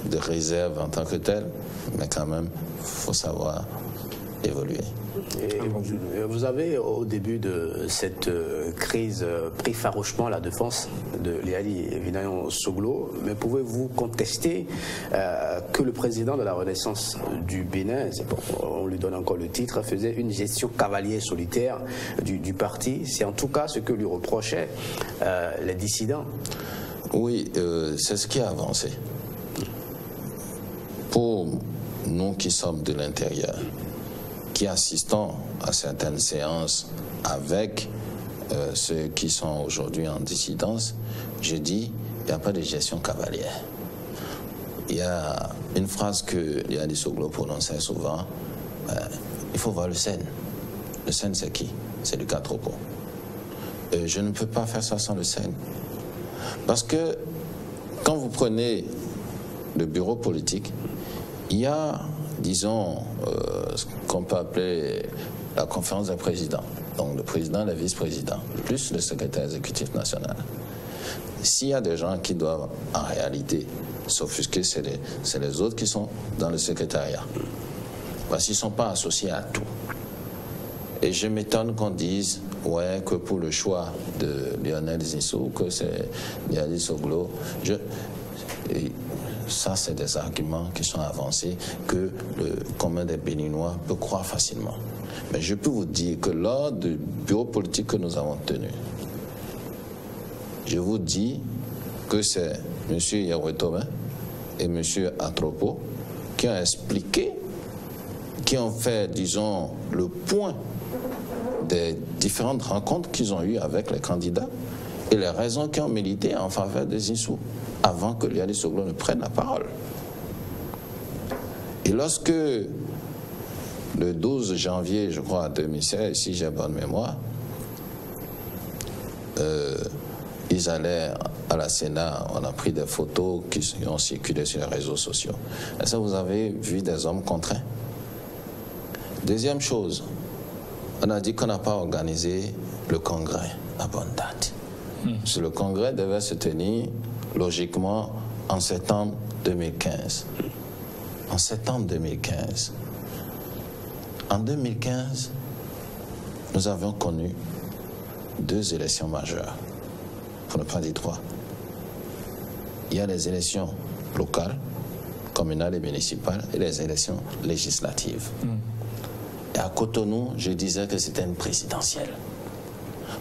de réserve en tant que tel, mais quand même, il faut savoir évoluer. Et vous avez, au début de cette crise, pris farouchement la défense de Liali Vinayon Soglo, mais pouvez-vous contester que le président de la Renaissance du Bénin, on lui donne encore le titre, faisait une gestion cavalier solitaire du parti? C'est en tout cas ce que lui reprochaient les dissidents. Oui, c'est ce qui a avancé. Pour nous qui sommes de l'intérieur, qui assistons à certaines séances avec ceux qui sont aujourd'hui en dissidence, je dis, il n'y a pas de gestion cavalière. Il y a une phrase que Liali Soglo prononçait souvent, il faut voir le SEN. Le SEN, c'est qui? C'est Lucas Tropo. Je ne peux pas faire ça sans le SEN. Parce que quand vous prenez le bureau politique, il y a, disons, ce qu'on peut appeler la conférence des présidents. Donc le président, le vice-président, plus le secrétaire exécutif national. S'il y a des gens qui doivent en réalité s'offusquer, c'est les autres qui sont dans le secrétariat. Parce qu'ils ne sont pas associés à tout. Et je m'étonne qu'on dise, ouais, que pour le choix de Lionel Zinsou, que c'est Liali Soglo, ça, c'est des arguments qui sont avancés que le commun des Béninois peut croire facilement. Mais je peux vous dire que lors du bureau politique que nous avons tenu, je vous dis que c'est M. Yahweh Thomas et M. Atropo qui ont expliqué, qui ont fait, disons, le point des différentes rencontres qu'ils ont eues avec les candidats et les raisons qui ont milité en faveur de Zinsou avant que Liali Soglo ne prenne la parole. Et lorsque, le 12 janvier, je crois, 2016, si j'ai bonne mémoire, ils allaient à la Sénat, on a pris des photos qui ont circulé sur les réseaux sociaux. Et ça, vous avez vu des hommes contraints. Deuxième chose, on a dit qu'on n'a pas organisé le congrès à bonne date. Parce que le congrès devait se tenir logiquement en septembre 2015. En septembre 2015. En 2015, nous avions connu 2 élections majeures, pour ne pas dire 3. Il y a les élections locales, communales et municipales, et les élections législatives. Et à Cotonou, je disais que c'était une présidentielle.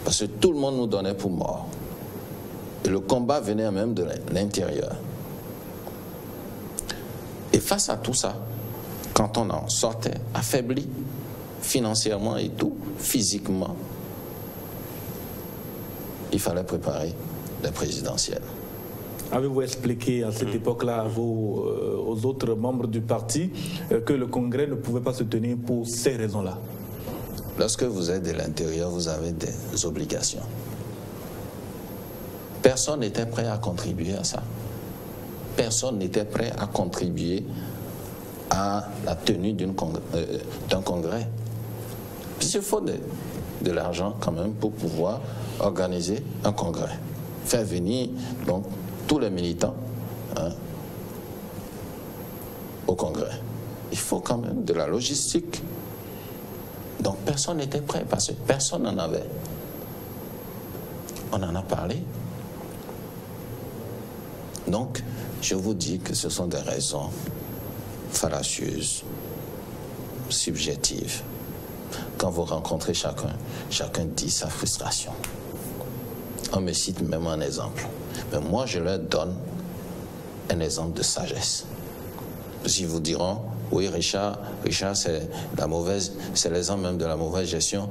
Parce que tout le monde nous donnait pour mort. Et le combat venait même de l'intérieur. Et face à tout ça, quand on en sortait affaibli, financièrement et tout, physiquement, il fallait préparer la présidentielle. Avez-vous expliqué à cette époque-là aux autres membres du parti que le congrès ne pouvait pas se tenir pour ces raisons-là? Lorsque vous êtes de l'intérieur, vous avez des obligations. Personne n'était prêt à contribuer à ça. Personne n'était prêt à contribuer à la tenue d'un congrès. Puis il faut de l'argent quand même pour pouvoir organiser un congrès. Faire venir donc tous les militants au congrès. Il faut quand même de la logistique. Donc personne n'était prêt parce que personne n'en avait. On en a parlé. Donc, je vous dis que ce sont des raisons fallacieuses, subjectives. Quand vous rencontrez chacun, chacun dit sa frustration. On me cite même un exemple. Mais moi, je leur donne un exemple de sagesse. Parce qu'ils vous diront, oui, Richard, c'est l'exemple même de la mauvaise gestion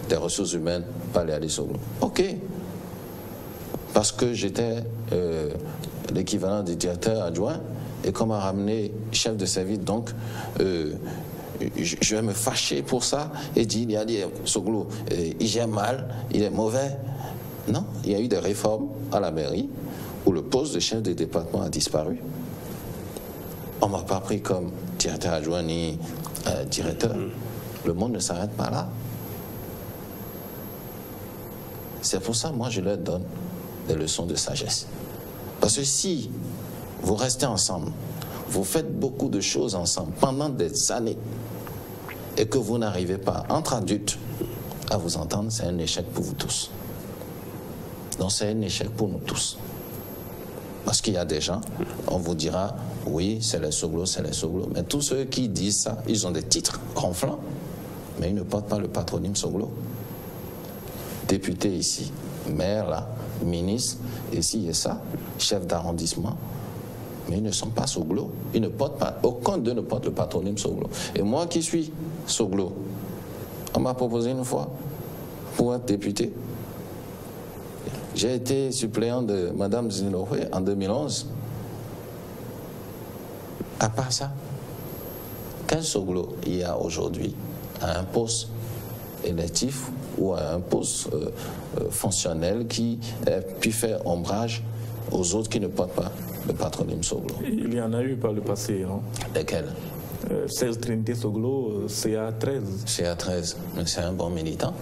des ressources humaines par les Alice Soglo. Ok. Parce que j'étais l'équivalent du directeur adjoint et qu'on m'a ramené chef de service, donc je vais me fâcher pour ça et dire, il y a dit Soglo, il gère mal, il est mauvais. Non, il y a eu des réformes à la mairie où le poste de chef de département a disparu. On ne m'a pas pris comme directeur adjoint ni directeur. Le monde ne s'arrête pas là. C'est pour ça, moi, je leur donne des leçons de sagesse. Parce que si vous restez ensemble, vous faites beaucoup de choses ensemble pendant des années et que vous n'arrivez pas, entre adultes, à vous entendre, c'est un échec pour vous tous. Donc c'est un échec pour nous tous. Parce qu'il y a des gens, on vous dira, oui, c'est les Soglo, c'est les Soglo. Mais tous ceux qui disent ça, ils ont des titres ronflants, mais ils ne portent pas le patronyme Soglo. Député ici, maire là, ministre, ici et ça, chef d'arrondissement, mais ils ne sont pas Soglo. Ils ne portent pas, aucun d'eux ne porte le patronyme Soglo. Et moi qui suis Soglo, on m'a proposé une fois pour être député. J'ai été suppléant de Mme Zinoré en 2011. À part ça, quel Soglo il y a aujourd'hui à un poste électif ou à un poste fonctionnel qui puis faire ombrage aux autres qui ne portent pas le patronyme Soglo? Il y en a eu par le passé, non? Lesquels? Serge Trinité Soglo, CA13. CA13, mais c'est un bon militant.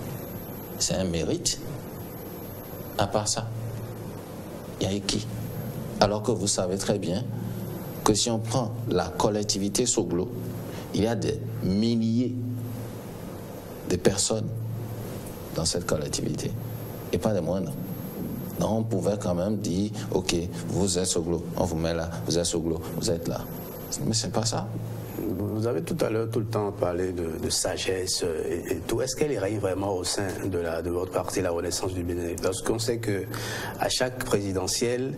C'est un mérite. À part ça, il y a qui? Alors que vous savez très bien que si on prend la collectivité Soglo, il y a des milliers de personnes dans cette collectivité, et pas des moindres. Donc on pouvait quand même dire, ok, vous êtes Soglo, on vous met là, vous êtes Soglo, vous êtes là. Mais c'est pas ça. Vous avez tout à l'heure tout le temps parlé de sagesse et tout. Est-ce qu'elle règne vraiment au sein de votre parti, la Renaissance du Bénin? Parce qu'on sait qu'à chaque présidentielle,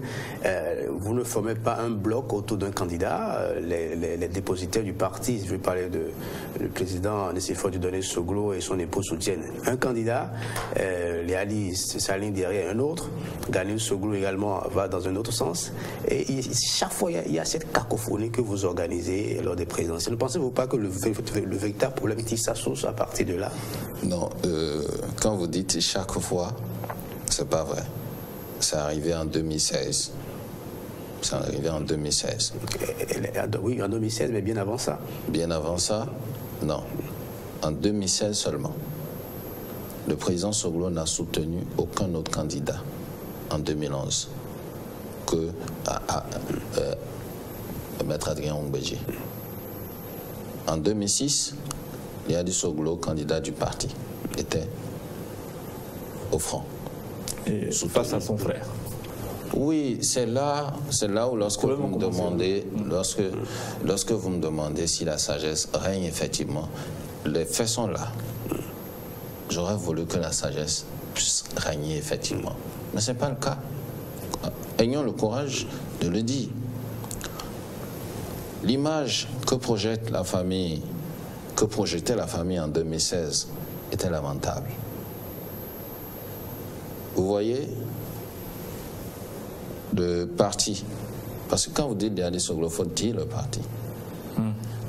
vous ne formez pas un bloc autour d'un candidat. Les dépositaires du parti, je vais parler du président Nicéphore Dieudonné Soglo et son épouse soutiennent un candidat. Les alliés s'alignent derrière un autre. Ganiou Soglo également va dans un autre sens. Et chaque fois, il y a cette cacophonie que vous organisez lors des présidentielles. Ne pensez-vous pas que le véritable problème tire sa source à partir de là? Non, quand vous dites chaque fois, c'est pas vrai. C'est arrivé en 2016. C'est arrivé en 2016. Oui, en 2016, mais bien avant ça. Bien avant ça, non. En 2016 seulement. Le président Soglo n'a soutenu aucun autre candidat en 2011 que Maître Adrien Ombéji. En 2006, Yadi Soglo, candidat du parti, était au front. Et face à son frère. Oui, c'est là où lorsque vous me demandez, lorsque vous me demandez si la sagesse règne effectivement, les faits sont là. J'aurais voulu que la sagesse puisse régner effectivement. Mais ce n'est pas le cas. Ayons le courage de le dire. L'image que projette la famille, que projetait la famille en 2016 était lamentable. Vous voyez, le parti, parce que quand vous dites Yadi Soglo, il faut dire le parti.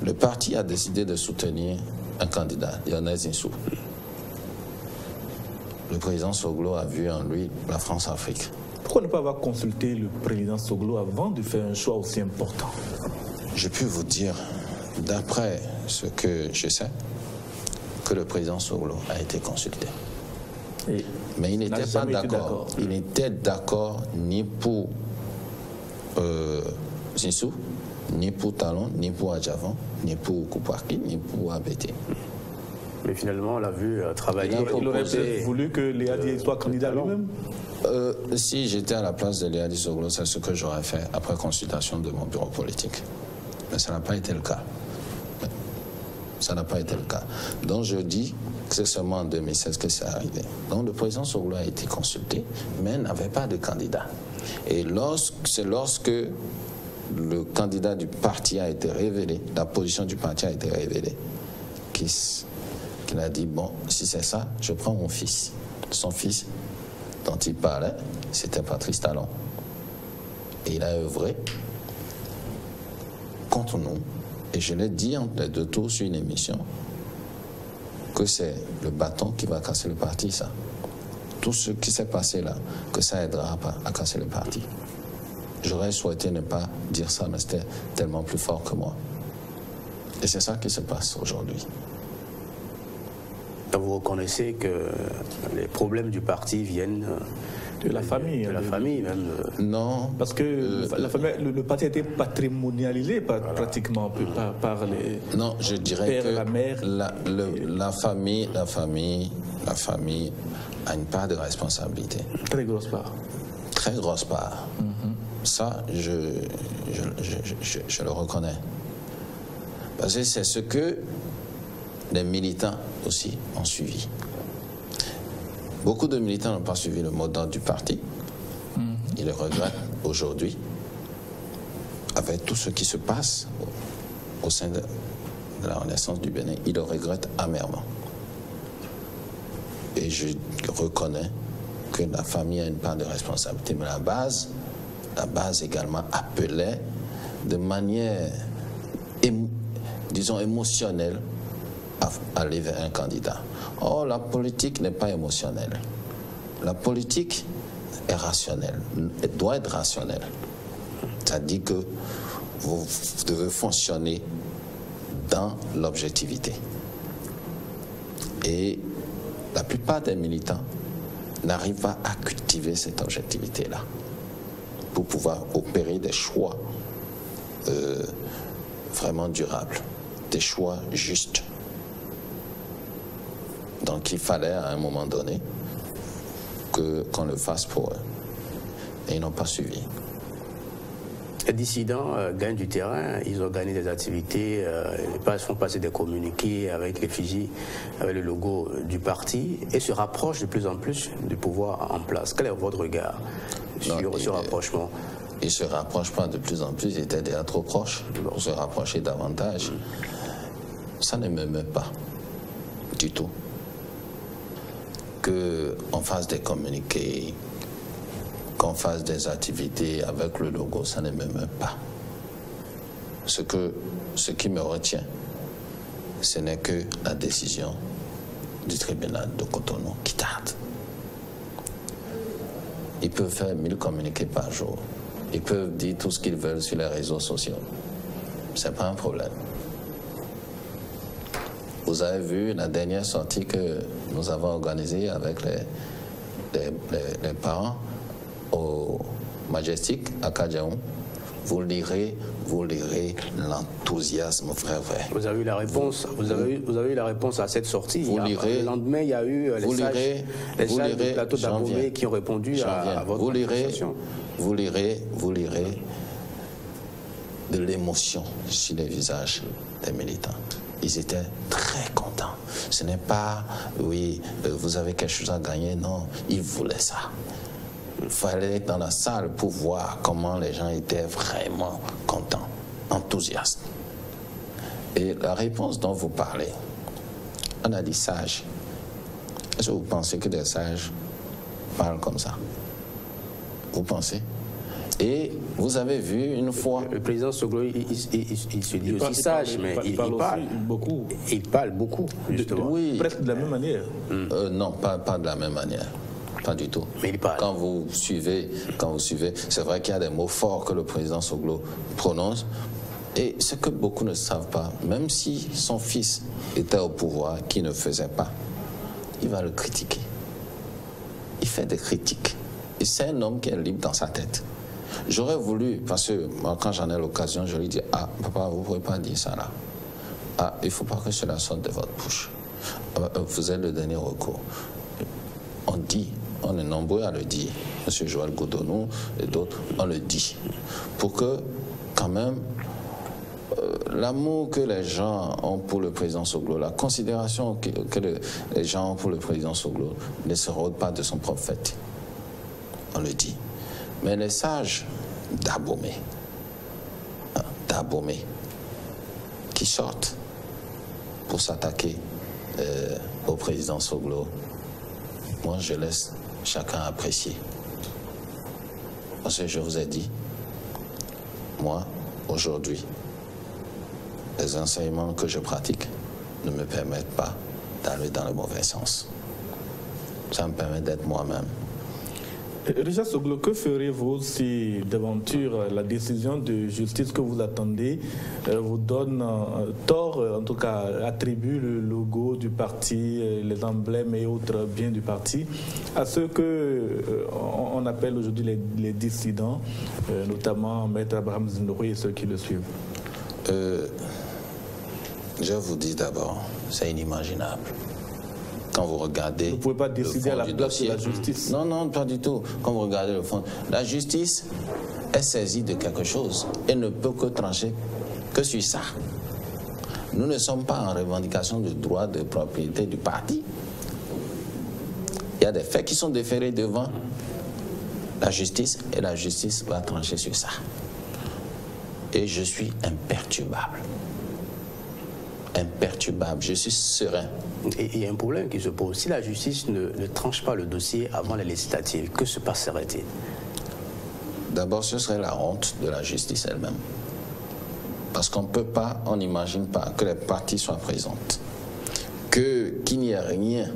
Le parti a décidé de soutenir un candidat, Lionel Zinsou. Le président Soglo a vu en lui la France-Afrique. Pourquoi ne pas avoir consulté le président Soglo avant de faire un choix aussi important? Je peux vous dire, d'après ce que je sais, que le président Soglo a été consulté. Mais il n'était pas d'accord. Il n'était d'accord ni pour Zinsou, ni pour Talon, ni pour Adjavan, ni pour Koupaki, ni pour ABT. Mais finalement, on l'a vu travailler. Il aurait peut-être voulu que Léadi soit candidat lui-même. Si j'étais à la place de Léadi Soglo, c'est ce que j'aurais fait après consultation de mon bureau politique. Mais ça n'a pas été le cas. Ça n'a pas été le cas. Donc je dis que c'est seulement en 2016 que c'est arrivé. Donc le président Soglo a été consulté, mais n'avait pas de candidat. Et c'est lorsque le candidat du parti a été révélé, la position du parti a été révélée, qu'il a dit, bon, si c'est ça, je prends mon fils. Son fils dont il parlait, c'était Patrice Talon. Et il a œuvré contre nous. Et je l'ai dit entre les deux tours sur une émission que c'est le bâton qui va casser le parti, ça. Tout ce qui s'est passé là, que ça aidera pas à casser le parti. J'aurais souhaité ne pas dire ça, mais c'était tellement plus fort que moi. Et c'est ça qui se passe aujourd'hui. Vous reconnaissez que les problèmes du parti viennent de la famille. De la famille même. Non. Parce que la famille, le parti a été patrimonialisé pratiquement par les non, je dirais pères, que la mère. La famille a une part de responsabilité. Très grosse part. Très grosse part. Ça, je le reconnais. Parce que c'est ce que les militants aussi ont suivi. Beaucoup de militants n'ont pas suivi le mot d'ordre du parti. Ils le regrettent aujourd'hui, avec tout ce qui se passe au sein de la Renaissance du Bénin. Ils le regrettent amèrement. Et je reconnais que la famille a une part de responsabilité. Mais la base également appelait de manière, disons, émotionnelle à aller vers un candidat. Or, la politique n'est pas émotionnelle. La politique est rationnelle, elle doit être rationnelle. C'est-à-dire que vous devez fonctionner dans l'objectivité. Et la plupart des militants n'arrivent pas à cultiver cette objectivité-là pour pouvoir opérer des choix vraiment durables, des choix justes. Donc il fallait à un moment donné qu'on le fasse pour eux. Et ils n'ont pas suivi. Les dissidents gagnent du terrain, ils organisent des activités, ils font passer des communiqués avec l'effigie, avec le logo du parti et se rapprochent de plus en plus du pouvoir en place. Quel est votre regard sur ce rapprochement? Ils ne se rapprochent pas de plus en plus, ils étaient déjà trop proches pour se rapprocher davantage. Ça ne m'émeut pas du tout. Qu'on fasse des communiqués, qu'on fasse des activités avec le logo, ça ne m'émeut pas. Ce qui me retient, ce n'est que la décision du tribunal de Cotonou qui tarde. Ils peuvent faire 1000 communiqués par jour. Ils peuvent dire tout ce qu'ils veulent sur les réseaux sociaux. Ce n'est pas un problème. Vous avez vu la dernière sortie que nous avons organisée avec les parents au Majestic à Kadjaoum. Vous lirez l'enthousiasme vrai. Vous avez eu la réponse. Vous avez eu la réponse à cette sortie. Le lendemain, il y a eu les sages du plateau d'Abomey qui ont répondu à votre conversation. Vous lirez de l'émotion sur les visages des militants. Ils étaient très contents. Ce n'est pas, oui, vous avez quelque chose à gagner. Non, ils voulaient ça. Il fallait être dans la salle pour voir comment les gens étaient vraiment contents, enthousiastes. Et la réponse dont vous parlez, on a dit sages. Est-ce que vous pensez que des sages parlent comme ça? Vous pensez? Et vous avez vu une fois... Le président Soglo, il se dit aussi sage, mais il parle beaucoup. Il parle beaucoup, justement. Oui. Presque de la même manière. Non, pas de la même manière. Pas du tout. Mais il parle. Quand vous suivez, c'est vrai qu'il y a des mots forts que le président Soglo prononce, Et ce que beaucoup ne savent pas, même si son fils était au pouvoir, qui ne faisait pas, il va le critiquer. Il fait des critiques. Et c'est un homme qui est libre dans sa tête. J'aurais voulu, parce que moi, quand j'en ai l'occasion, je lui dis, ah, papa, vous ne pouvez pas dire ça là. Ah, il ne faut pas que cela sorte de votre bouche. Vous êtes le dernier recours. On dit, on est nombreux à le dire. M. Joël Goudonou et d'autres, on le dit. Pour que, quand même, l'amour que les gens ont pour le président Soglo, la considération que les gens ont pour le président Soglo ne se rôde pas de son propre fait. On le dit. Mais les sages d'Abomey, qui sortent pour s'attaquer au président Soglo, moi je laisse chacun apprécier. Parce que je vous ai dit, moi, aujourd'hui, les enseignements que je pratique ne me permettent pas d'aller dans le mauvais sens. Ça me permet d'être moi-même. Richard Soglo, que ferez-vous si d'aventure la décision de justice que vous attendez vous donne tort, en tout cas attribue le logo du parti, les emblèmes et autres biens du parti à ceux qu'on appelle aujourd'hui les dissidents, notamment Maître Abraham Zinouri et ceux qui le suivent? Je vous dis d'abord, c'est inimaginable. Quand vous regardez... Vous ne pouvez pas décider à la place de la justice. Non, non, pas du tout. Quand vous regardez le fond, la justice est saisie de quelque chose et ne peut que trancher que sur ça. Nous ne sommes pas en revendication de droit de propriété du parti. Il y a des faits qui sont déférés devant la justice et la justice va trancher sur ça. Et je suis imperturbable. Imperturbable, je suis serein. Et il y a un problème qui se pose. Si la justice ne tranche pas le dossier avant les législatives, que se passerait-il? D'abord, ce serait la honte de la justice elle-même. Parce qu'on ne peut pas, on n'imagine pas que les parties soient présentes. Qu'il n'y ait rien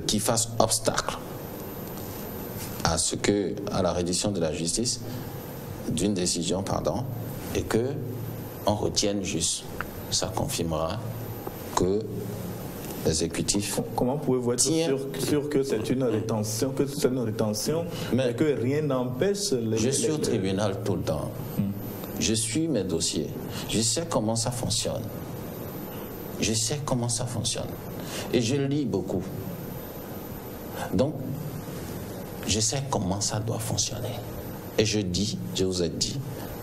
qui fasse obstacle à la reddition de la justice, d'une décision, pardon, et qu'on retienne juste. Ça confirmera que l'exécutif... Comment pouvez-vous être sûr que c'est une rétention, mais que rien n'empêche... Je suis au tribunal tout le temps. Je suis mes dossiers. Je sais comment ça fonctionne. Je sais comment ça fonctionne. Et je lis beaucoup. Donc, je sais comment ça doit fonctionner. Et je vous ai dit,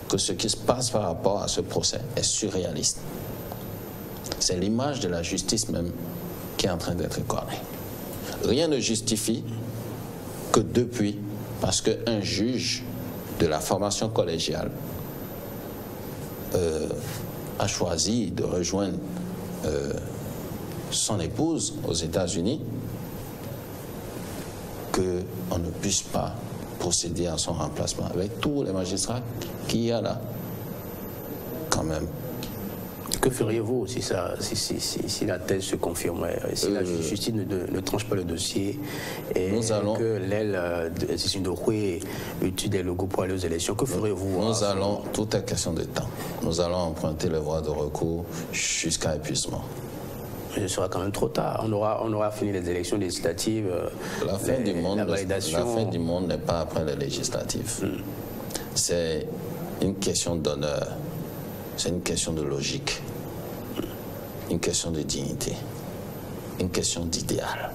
que ce qui se passe par rapport à ce procès est surréaliste. C'est l'image de la justice même qui est en train d'être écornée. Rien ne justifie que depuis, parce qu'un juge de la formation collégiale a choisi de rejoindre son épouse aux États-Unis, qu'on ne puisse pas procéder à son remplacement avec tous les magistrats qu'il y a là, quand même. Que feriez-vous si la thèse se confirmait, si la justice ne tranche pas le dossier et que l'aile de Zinouri utilise des logos pour aller aux élections? Que ferez-vous? Tout est question de temps. Nous allons emprunter les voies de recours jusqu'à épuisement. Mais ce sera quand même trop tard. On aura fini les élections législatives. La fin du monde n'est pas après les législatives. C'est une question d'honneur. C'est une question de logique. Une question de dignité. Une question d'idéal.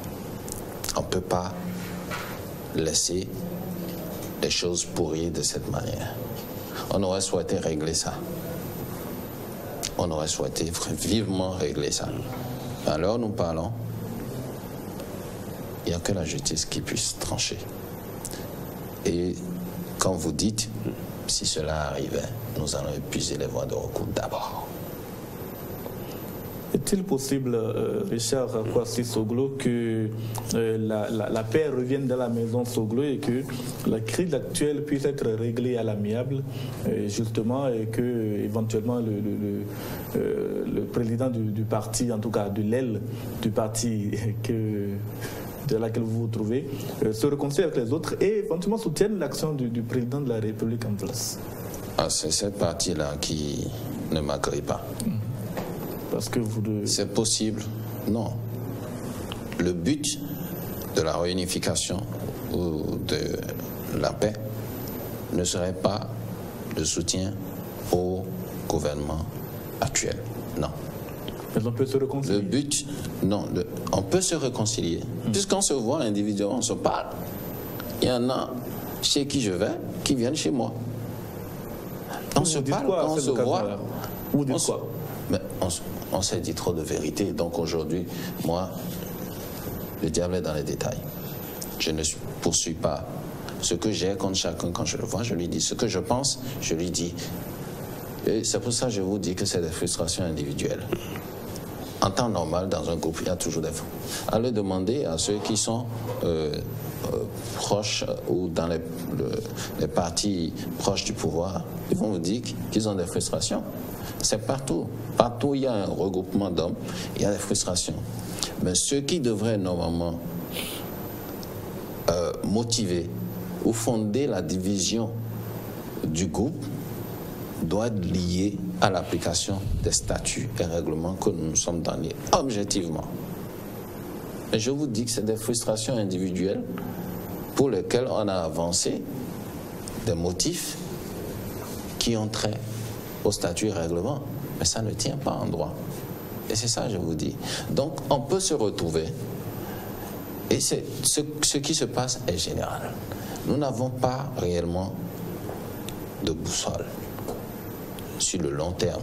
On ne peut pas laisser les choses pourrir de cette manière. On aurait souhaité régler ça. On aurait souhaité vivement régler ça. Alors nous parlons, il n'y a que la justice qui puisse trancher. Et quand vous dites, si cela arrivait, nous allons épuiser les voies de recours d'abord. Est-il possible, Richard Kwasi Soglo, que la paix revienne dans la maison Soglo et que la crise actuelle puisse être réglée à l'amiable, justement, et que éventuellement le président du parti, en tout cas de l'aile du parti de laquelle vous vous trouvez, se réconcilie avec les autres et éventuellement soutienne l'action du président de la République en place? C'est cette partie-là qui ne m'agrée pas. Parce que C'est possible? Non. Le but de la réunification ou de la paix ne serait pas de soutien au gouvernement actuel. Non. Mais on peut se réconcilier. Le but, non, on peut se réconcilier. Puisqu'on se voit individuellement, on se parle. Il y en a chez qui je vais, qui viennent chez moi. On se parle, on se voit. Vous dites quoi? Mais on s'est dit trop de vérité. Donc aujourd'hui, moi, le diable est dans les détails. Je ne poursuis pas ce que j'ai contre chacun. Quand je le vois, je lui dis. Ce que je pense, je lui dis. Et c'est pour ça que je vous dis que c'est des frustrations individuelles. En temps normal, dans un groupe, il y a toujours des... Allez demander à ceux qui sont proches ou dans les partis proches du pouvoir, ils vont vous dire qu'ils ont des frustrations. C'est partout. Partout où il y a un regroupement d'hommes, il y a des frustrations. Mais ceux qui devraient normalement motiver ou fonder la division du groupe doit être lié à l'application des statuts et règlements que nous nous sommes donnés objectivement. Et je vous dis que c'est des frustrations individuelles pour lesquelles on a avancé des motifs qui ont trait aux statuts et règlements. Mais ça ne tient pas en droit. Et c'est ça que je vous dis. Donc on peut se retrouver. Et ce qui se passe est général. Nous n'avons pas réellement de boussole sur le long terme,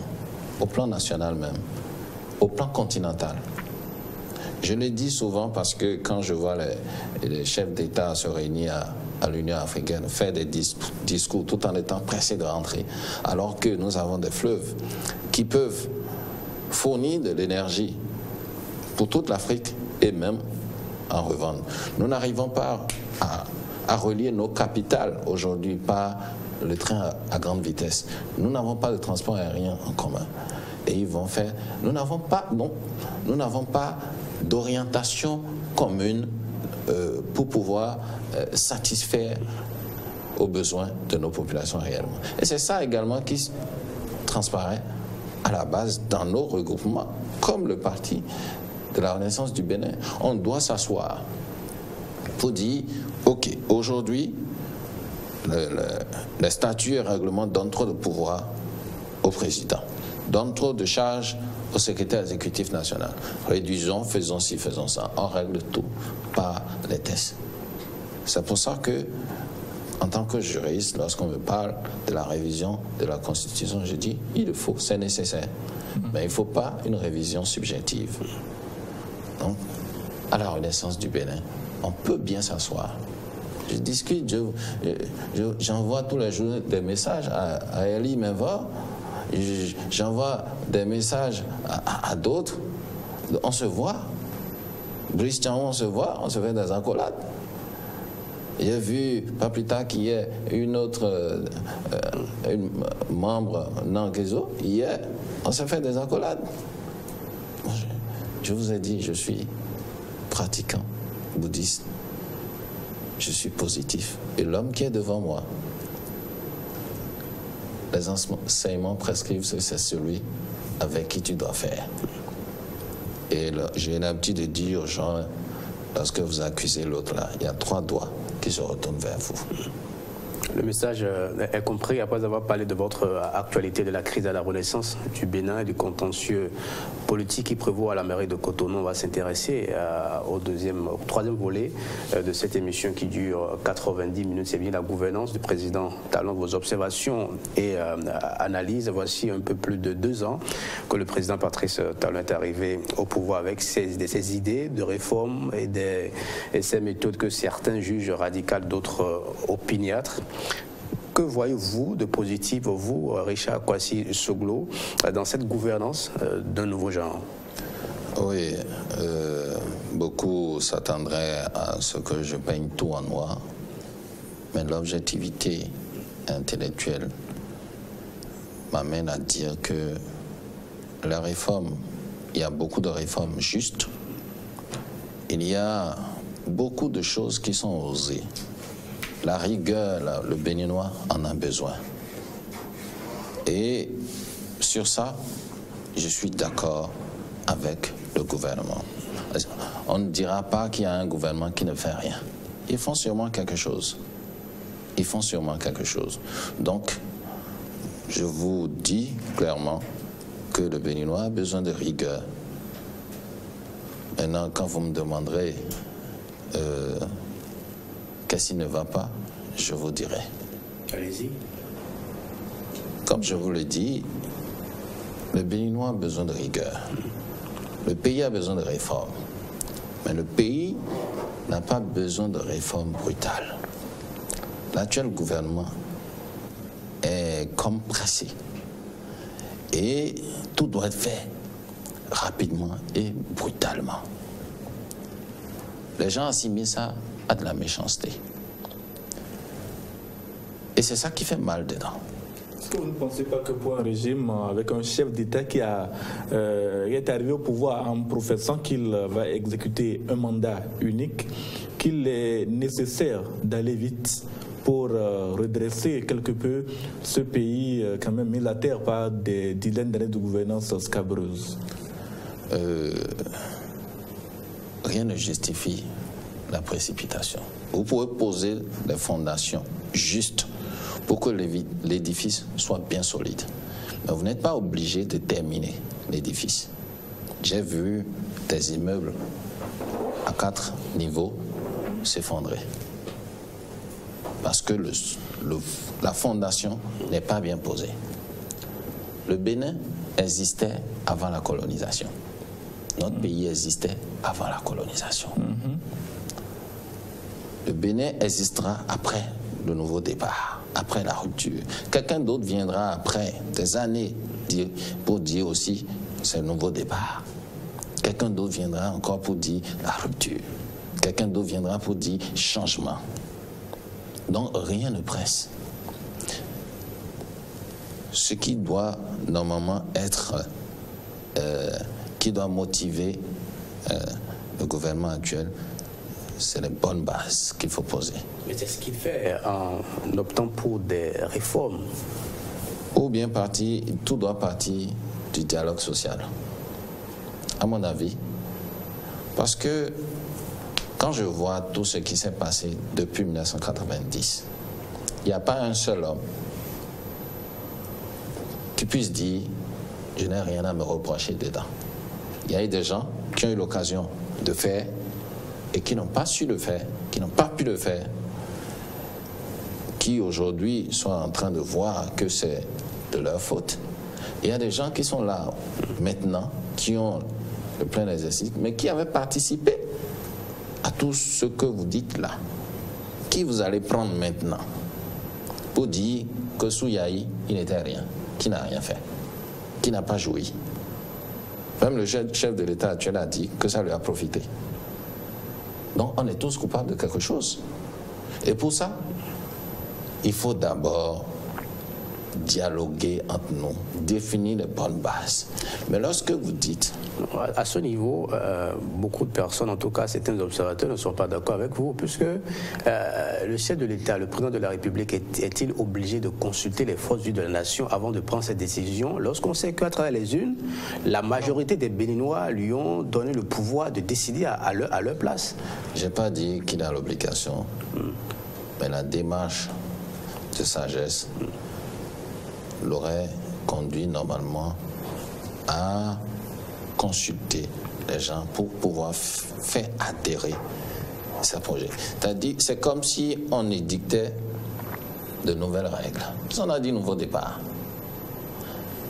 au plan national même, au plan continental. Je le dis souvent parce que quand je vois les chefs d'État se réunir à l'Union africaine, faire des discours tout en étant pressés de rentrer, alors que nous avons des fleuves qui peuvent fournir de l'énergie pour toute l'Afrique et même en revendre. Nous n'arrivons pas à relier nos capitales aujourd'hui par le train à grande vitesse. Nous n'avons pas de transport aérien en commun. Et ils vont faire... Nous n'avons pas d'orientation commune pour pouvoir satisfaire aux besoins de nos populations réellement. Et c'est ça également qui transparaît à la base dans nos regroupements, comme le parti de la Renaissance du Bénin. On doit s'asseoir pour dire, ok, aujourd'hui, les statuts et règlements donnent trop de pouvoir au président, donnent trop de charges au secrétaire exécutif national. Réduisons, faisons ci, faisons ça. On règle tout par les tests. C'est pour ça que, en tant que juriste, lorsqu'on me parle de la révision de la Constitution, je dis, il le faut, c'est nécessaire. Mais il ne faut pas une révision subjective. Donc, à la Renaissance du Bénin, on peut bien s'asseoir. Je discute, j'envoie tous les jours des messages à Elie Menvor, j'envoie des messages à d'autres. On se voit. Brice Tiamou, on se voit, on se fait des accolades. J'ai vu, pas plus tard qu'hier, une autre membre Nangezo, hier, on s'est fait des accolades. Je vous ai dit, je suis pratiquant bouddhiste. Je suis positif. Et l'homme qui est devant moi, les enseignements prescrivent que c'est celui avec qui tu dois faire. Et j'ai l'habitude de dire aux gens, lorsque vous accusez l'autre là, il y a 3 doigts qui se retournent vers vous. Le message est compris après avoir parlé de votre actualité de la crise à la Renaissance du Bénin et du contentieux politique qui prévaut à la mairie de Cotonou. On va s'intéresser au troisième volet de cette émission qui dure 90 minutes. C'est bien la gouvernance du président Talon. Vos observations et analyses. Voici un peu plus de 2 ans que le président Patrice Talon est arrivé au pouvoir avec ses idées de réforme et ses méthodes que certains jugent radicales, d'autres opiniâtres. Que voyez-vous de positif, vous, Richard Kwasi Soglo, dans cette gouvernance d'un nouveau genre? Oui, beaucoup s'attendraient à ce que je peigne tout en noir, mais l'objectivité intellectuelle m'amène à dire que la réforme, il y a beaucoup de réformes justes, il y a beaucoup de choses qui sont osées. La rigueur, le Béninois en a besoin. Et sur ça, je suis d'accord avec le gouvernement. On ne dira pas qu'il y a un gouvernement qui ne fait rien. Ils font sûrement quelque chose. Ils font sûrement quelque chose. Donc, je vous dis clairement que le Béninois a besoin de rigueur. Maintenant, quand vous me demanderez qu'est-ce qui ne va pas, je vous dirai. Allez-y. Comme je vous l'ai dit, le Béninois a besoin de rigueur. Le pays a besoin de réformes. Mais le pays n'a pas besoin de réformes brutales. L'actuel gouvernement est comme pressé. Et tout doit être fait rapidement et brutalement. Les gens assimilent ça à de la méchanceté. Et c'est ça qui fait mal dedans. Est-ce que vous ne pensez pas que pour un régime avec un chef d'État qui est arrivé au pouvoir en professant qu'il va exécuter un mandat unique, qu'il est nécessaire d'aller vite pour redresser quelque peu ce pays quand même mis à terre par des dizaines d'années de gouvernance scabreuse? Rien ne justifie la précipitation. Vous pouvez poser les fondations justes pour que l'édifice soit bien solide. Mais vous n'êtes pas obligé de terminer l'édifice. J'ai vu des immeubles à 4 niveaux s'effondrer. Parce que la fondation n'est pas bien posée. Le Bénin existait avant la colonisation. Notre pays existait avant la colonisation. Le Bénin existera après le nouveau départ, après la rupture. Quelqu'un d'autre viendra après des années pour dire aussi c'est le nouveau départ. Quelqu'un d'autre viendra encore pour dire la rupture. Quelqu'un d'autre viendra pour dire changement. Donc rien ne presse. Ce qui doit normalement être, qui doit motiver le gouvernement actuel, c'est les bonnes bases qu'il faut poser. Mais c'est ce qu'il fait en optant pour des réformes. Ou bien tout doit partir du dialogue social, à mon avis. Parce que quand je vois tout ce qui s'est passé depuis 1990, il n'y a pas un seul homme qui puisse dire « je n'ai rien à me reprocher dedans ». Il y a eu des gens qui ont eu l'occasion de faire et qui n'ont pas su le faire, qui n'ont pas pu le faire, qui aujourd'hui sont en train de voir que c'est de leur faute. Et il y a des gens qui sont là maintenant, qui ont le plein exercice, mais qui avaient participé à tout ce que vous dites là. Qui vous allez prendre maintenant pour dire que Souyaï, il n'était rien, qui n'a rien fait, qui n'a pas joui. Même le chef de l'État actuel a dit que ça lui a profité. Donc on est tous coupables de quelque chose. Et pour ça, il faut d'abord dialoguer entre nous, définir les bonnes bases. Mais lorsque vous dites... À ce niveau, beaucoup de personnes, en tout cas certains observateurs, ne sont pas d'accord avec vous, puisque le chef de l'État, le président de la République, est-il obligé de consulter les forces vives de la nation avant de prendre cette décision, lorsqu'on sait qu'à travers les urnes, la majorité des Béninois lui ont donné le pouvoir de décider à leur place? Je n'ai pas dit qu'il a l'obligation, mais la démarche de sagesse l'aurait conduit normalement à consulter les gens pour pouvoir faire adhérer ces projets. C'est comme si on édictait de nouvelles règles. On a dit nouveau départ.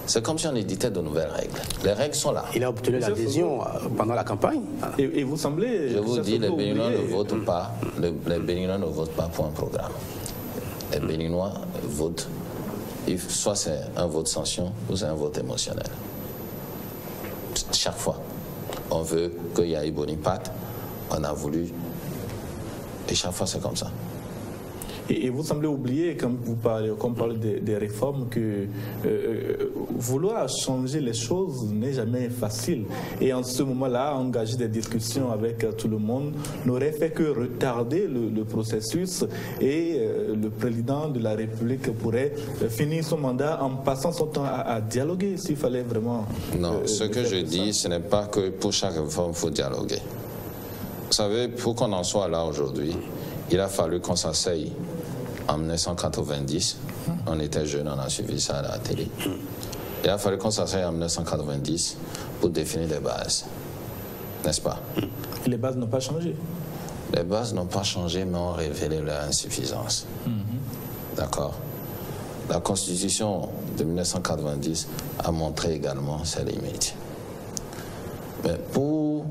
C'est comme si on édictait de nouvelles règles. Les règles sont là. Il a obtenu l'adhésion pendant la campagne. Et vous semblez... Je vous dis, les Béninois ne votent pas. Les Béninois ne votent pas pour un programme. Les Béninois votent. Soit c'est un vote sanction, ou c'est un vote émotionnel. Chaque fois, on veut qu'il y ait Bonipace, on a voulu, et chaque fois c'est comme ça. Et vous semblez oublier, quand on parle des réformes, que vouloir changer les choses n'est jamais facile. Et en ce moment-là, engager des discussions avec tout le monde n'aurait fait que retarder le processus, et le président de la République pourrait finir son mandat en passant son temps à dialoguer s'il fallait vraiment... Non, ce que je dis, ce n'est pas que pour chaque réforme, il faut dialoguer. Vous savez, pour qu'on en soit là aujourd'hui, il a fallu qu'on s'asseye en 1990. On était jeunes, on a suivi ça à la télé. Il a fallu qu'on s'asseye en 1990 pour définir les bases. N'est-ce pas? Et les bases n'ont pas changé. Les bases n'ont pas changé, mais ont révélé leur insuffisance. D'accord? La Constitution de 1990 a montré également ses limites. Mais pour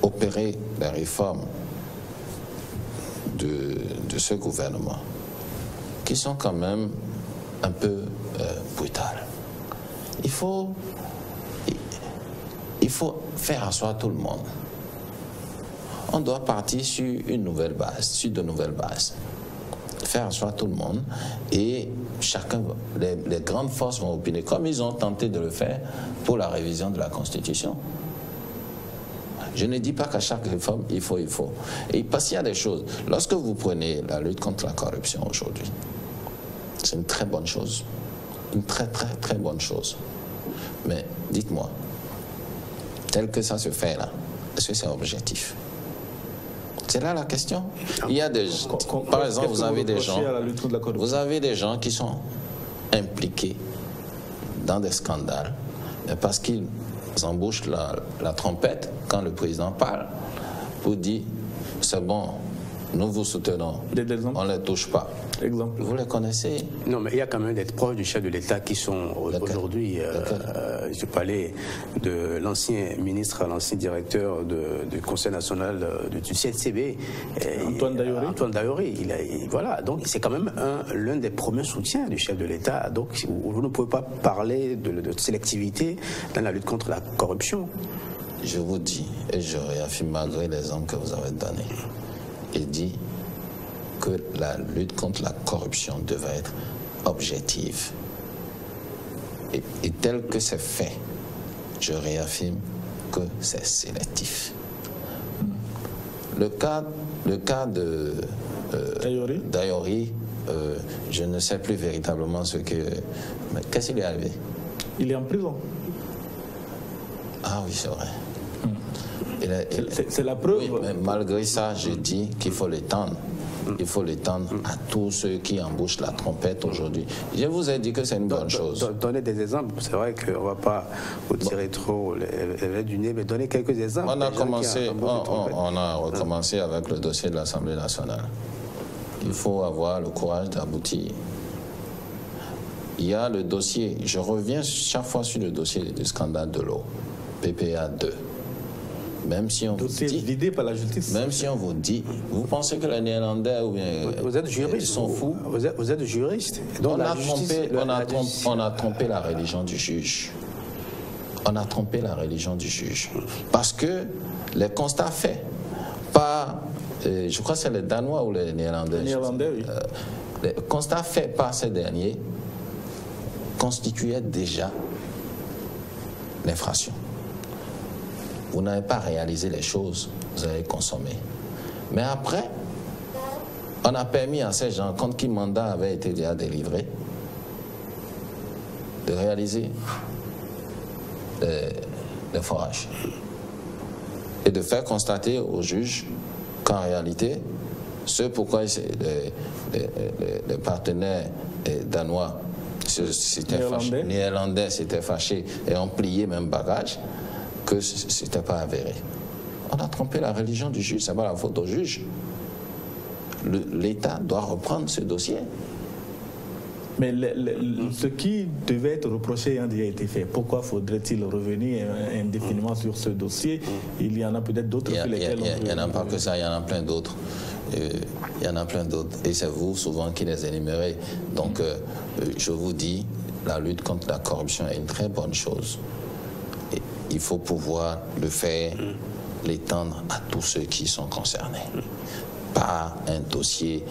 opérer les réformes de ce gouvernement, qui sont quand même un peu brutales, il faut faire asseoir tout le monde. On doit partir sur une nouvelle base, sur de nouvelles bases. Faire asseoir tout le monde, et chacun, les grandes forces vont opiner, comme ils ont tenté de le faire pour la révision de la Constitution. Je ne dis pas qu'à chaque réforme, il faut. Et parce qu'il y a des choses. Lorsque vous prenez la lutte contre la corruption aujourd'hui, c'est une très bonne chose. Une très, très, très bonne chose. Mais dites-moi, tel que ça se fait là, est-ce que c'est objectif? C'est là la question. Il y a des, par exemple, vous avez des gens qui sont impliqués dans des scandales, mais parce qu'ils embauchent la trompette quand le président parle pour dire c'est bon, nous vous soutenons, on ne les touche pas. Exemple. Vous les connaissez? Non, mais il y a quand même des proches du chef de l'État qui sont aujourd'hui, je parlais de l'ancien ministre, l'ancien directeur du Conseil national du CNCB, Antoine Dayouri. Voilà, donc c'est quand même l'un des premiers soutiens du chef de l'État. Donc vous ne pouvez pas parler de sélectivité dans la lutte contre la corruption. Je vous dis, et je réaffirme malgré les exemples que vous avez donnés, il dit que la lutte contre la corruption devait être objective. Et tel que c'est fait, je réaffirme que c'est sélectif. Le cas de Dayouri, je ne sais plus véritablement ce que... Mais qu'est-ce qui est arrivé? Il est en prison. Ah oui, c'est vrai. C'est la preuve. Oui, mais malgré ça, je dis qu'il faut l'étendre. Il faut l'étendre à tous ceux qui embauchent la trompette aujourd'hui. Je vous ai dit que c'est une bonne chose. Donnez des exemples. C'est vrai qu'on ne va pas vous tirer trop les du nez, mais donnez quelques exemples. On a recommencé avec le dossier de l'Assemblée nationale. Il faut avoir le courage d'aboutir. Il y a le dossier, je reviens chaque fois sur le dossier du scandale de l'eau, PPA 2. Même si on vous dit, vidé par la justice. Même si on vous dit, vous pensez que les Néerlandais ou bien vous êtes juriste, ils sont fous. Vous êtes juriste. Donc on a trompé la religion du juge. On a trompé la religion du juge. Parce que les constats faits par, je crois que c'est les Danois ou les Néerlandais. Les Néerlandais, oui. Les constats faits par ces derniers constituaient déjà l'infraction. Vous n'avez pas réalisé les choses, vous avez consommé. Mais après, on a permis à ces gens, contre qui mandat avait été déjà délivré, de réaliser les forages. Et de faire constater aux juges qu'en réalité, ce pourquoi les partenaires danois néerlandais s'étaient fâchés et ont plié même bagage, que ce n'était pas avéré. On a trompé la religion du juge, ce n'est pas la faute au juge. L'État doit reprendre ce dossier. Mais ce qui devait être reproché a déjà été fait. Pourquoi faudrait-il revenir indéfiniment sur ce dossier? Il y en a peut-être d'autres sur lesquels il n'y en a pas que ça, il y en a plein d'autres. Il y en a plein d'autres. Et c'est vous souvent qui les énumérez. Donc, je vous dis, la lutte contre la corruption est une très bonne chose. Et il faut pouvoir le faire, l'étendre à tous ceux qui sont concernés. pas un dossier,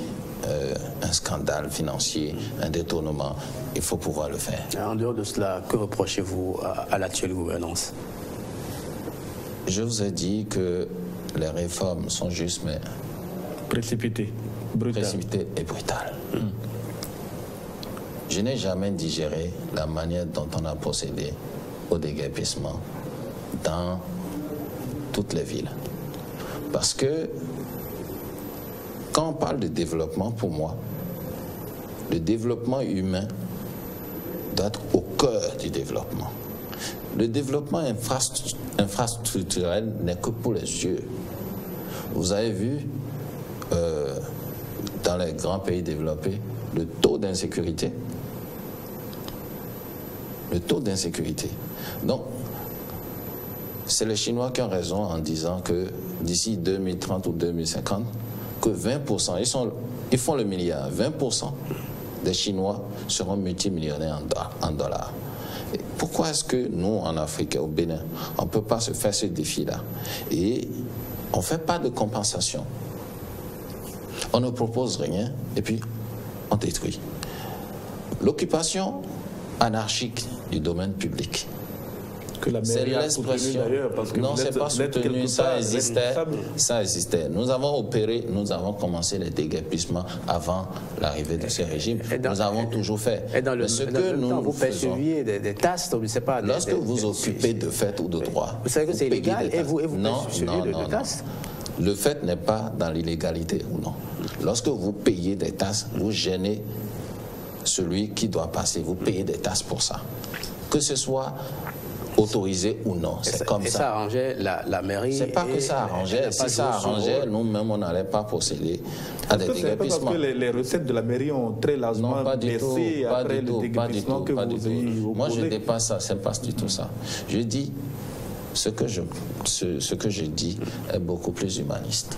un scandale financier, un détournement. Il faut pouvoir le faire. En dehors de cela, que reprochez-vous à l'actuelle gouvernance? Je vous ai dit que les réformes sont juste, mais précipitées et brutales. Je n'ai jamais digéré la manière dont on a procédé au déguerpissement dans toutes les villes. Parce que quand on parle de développement, pour moi, le développement humain doit être au cœur du développement. Le développement infrastructurel n'est que pour les yeux. Vous avez vu, dans les grands pays développés, le taux d'insécurité. Le taux d'insécurité. Donc, c'est les Chinois qui ont raison en disant que d'ici 2030 ou 2050, que 20%, ils font le milliard, 20% des Chinois seront multimillionnaires en dollars. Et pourquoi est-ce que nous, en Afrique, au Bénin, on ne peut pas se faire ce défi-là? Et on ne fait pas de compensation. On ne propose rien et puis on détruit. L'occupation anarchique du domaine public. Que la mairie a soutenu d'ailleurs, parce que non, c'est pas soutenu, ça existait. Nous avons commencé les déguerpissements avant l'arrivée de ce régime. Nous avons toujours fait. Et dans le temps, vous perceviez des tasses, je ne sais pas. Lorsque vous occupez de fait ou de droit, vous savez que c'est illégal et vous perceviez des tasses? Le fait n'est pas dans l'illégalité ou non. Lorsque vous payez des tasses, vous gênez celui qui doit passer. Vous payez des tasses pour ça. Que ce soit autorisé ou non, c'est comme ça. Et ça arrangeait la mairie. C'est pas que ça arrangeait. Si ça arrangeait, nous-mêmes, on n'allait pas procéder à des déguerpissements. Parce que les recettes de la mairie ont très largement baissé après le déguerpissement que vous avez opposé. Moi, je ne dis pas ça, c'est pas du tout ça. Je dis ce que je dis est beaucoup plus humaniste.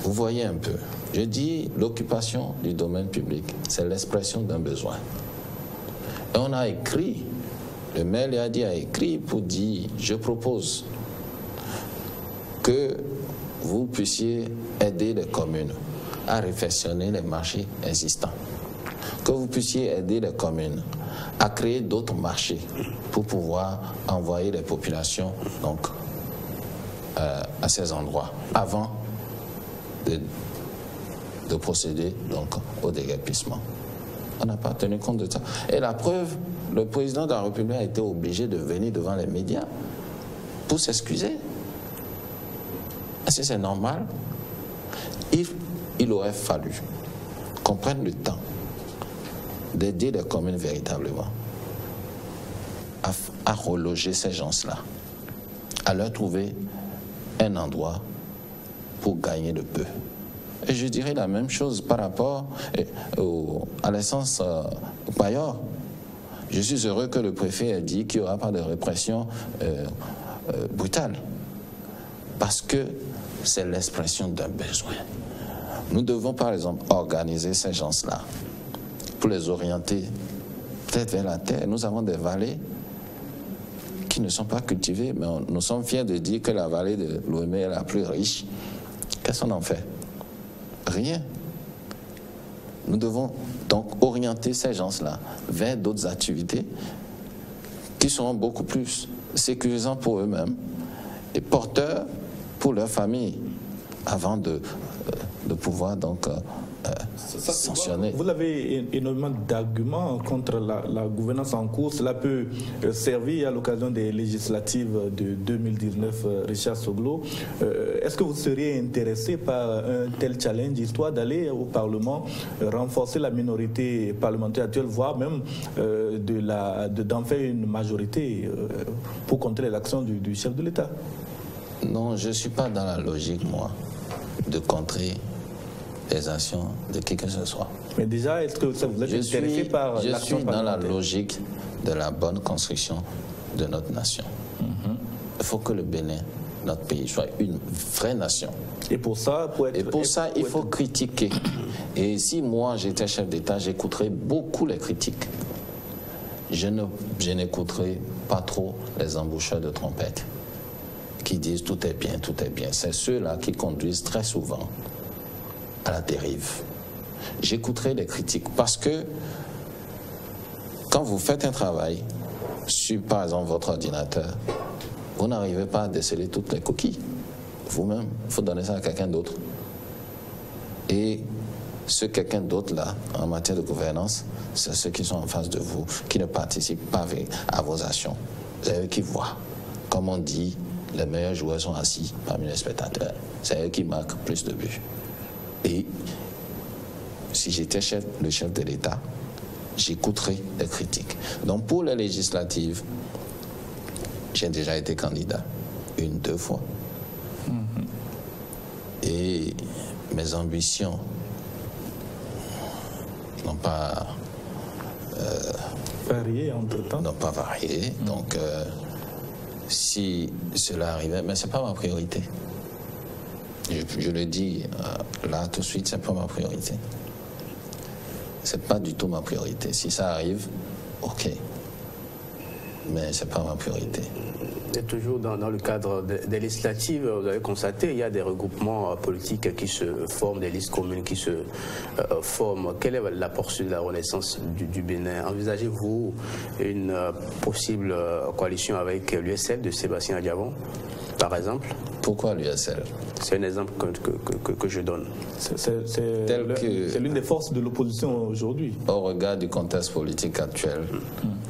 Vous voyez un peu. Je dis l'occupation du domaine public, c'est l'expression d'un besoin. Et on a écrit, le maire a écrit pour dire, je propose que vous puissiez aider les communes à réfectionner les marchés existants, que vous puissiez aider les communes à créer d'autres marchés pour pouvoir envoyer les populations donc, à ces endroits avant de procéder donc, au déguerpissement. On n'a pas tenu compte de ça. Et la preuve, le président de la République a été obligé de venir devant les médias pour s'excuser. Est-ce que c'est normal? Il aurait fallu qu'on prenne le temps d'aider les communes véritablement à reloger ces gens-là, à leur trouver un endroit pour gagner de peu. Et je dirais la même chose par rapport à l'essence Payor. Je suis heureux que le préfet ait dit qu'il n'y aura pas de répression brutale. Parce que c'est l'expression d'un besoin. Nous devons par exemple organiser ces gens-là pour les orienter peut-être vers la terre. Nous avons des vallées qui ne sont pas cultivées, mais nous sommes fiers de dire que la vallée de l'Ouémé est la plus riche. Qu'est-ce qu'on en fait? Rien. Nous devons donc orienter ces gens-là vers d'autres activités qui seront beaucoup plus sécurisantes pour eux-mêmes et porteurs pour leur famille avant de pouvoir donc sanctionner. Vous avez énormément d'arguments contre la gouvernance en cours. Cela peut servir à l'occasion des législatives de 2019, Richard Soglo. Est-ce que vous seriez intéressé par un tel challenge, histoire d'aller au Parlement, renforcer la minorité parlementaire actuelle, voire même d'en faire une majorité pour contrer l'action du chef de l'État? Non, je ne suis pas dans la logique, moi, de contrer les actions de qui que ce soit. Mais déjà, est-ce que vous êtes intéressé par l'action parlementaire? Je suis dans la logique de la bonne construction de notre nation. Il faut que le Bénin, notre pays, soit une vraie nation. Et pour ça, il faut critiquer. Et si moi, j'étais chef d'État, j'écouterais beaucoup les critiques. Je n'écouterais pas trop les emboucheurs de trompettes qui disent tout est bien, c'est ceux-là qui conduisent très souvent à la dérive. J'écouterai les critiques parce que quand vous faites un travail sur, par exemple, votre ordinateur, vous n'arrivez pas à déceler toutes les coquilles. Vous-même, il faut donner ça à quelqu'un d'autre. Et ce quelqu'un d'autre-là, en matière de gouvernance, c'est ceux qui sont en face de vous, qui ne participent pas à vos actions. C'est eux qui voient. Comme on dit, les meilleurs joueurs sont assis parmi les spectateurs. C'est eux qui marquent plus de buts. Et si j'étais le chef de l'État, j'écouterais les critiques. Donc pour les législatives, j'ai déjà été candidat 1-2 fois. Et mes ambitions n'ont pas varié entre-temps. N'ont pas varié. Donc si cela arrivait, mais ce n'est pas ma priorité. Je le dis là tout de suite, ce n'est pas ma priorité. Ce n'est pas du tout ma priorité. Si ça arrive, ok. Mais ce n'est pas ma priorité. Et toujours dans le cadre des législatives, vous avez constaté, il y a des regroupements politiques qui se forment, des listes communes qui se forment. Quelle est la poursuite de la renaissance du Bénin? Envisagez-vous une possible coalition avec l'USL de Sébastien Adjavon, par exemple? Pourquoi l'USL? C'est un exemple que je donne. C'est l'une des forces de l'opposition aujourd'hui. Au regard du contexte politique actuel,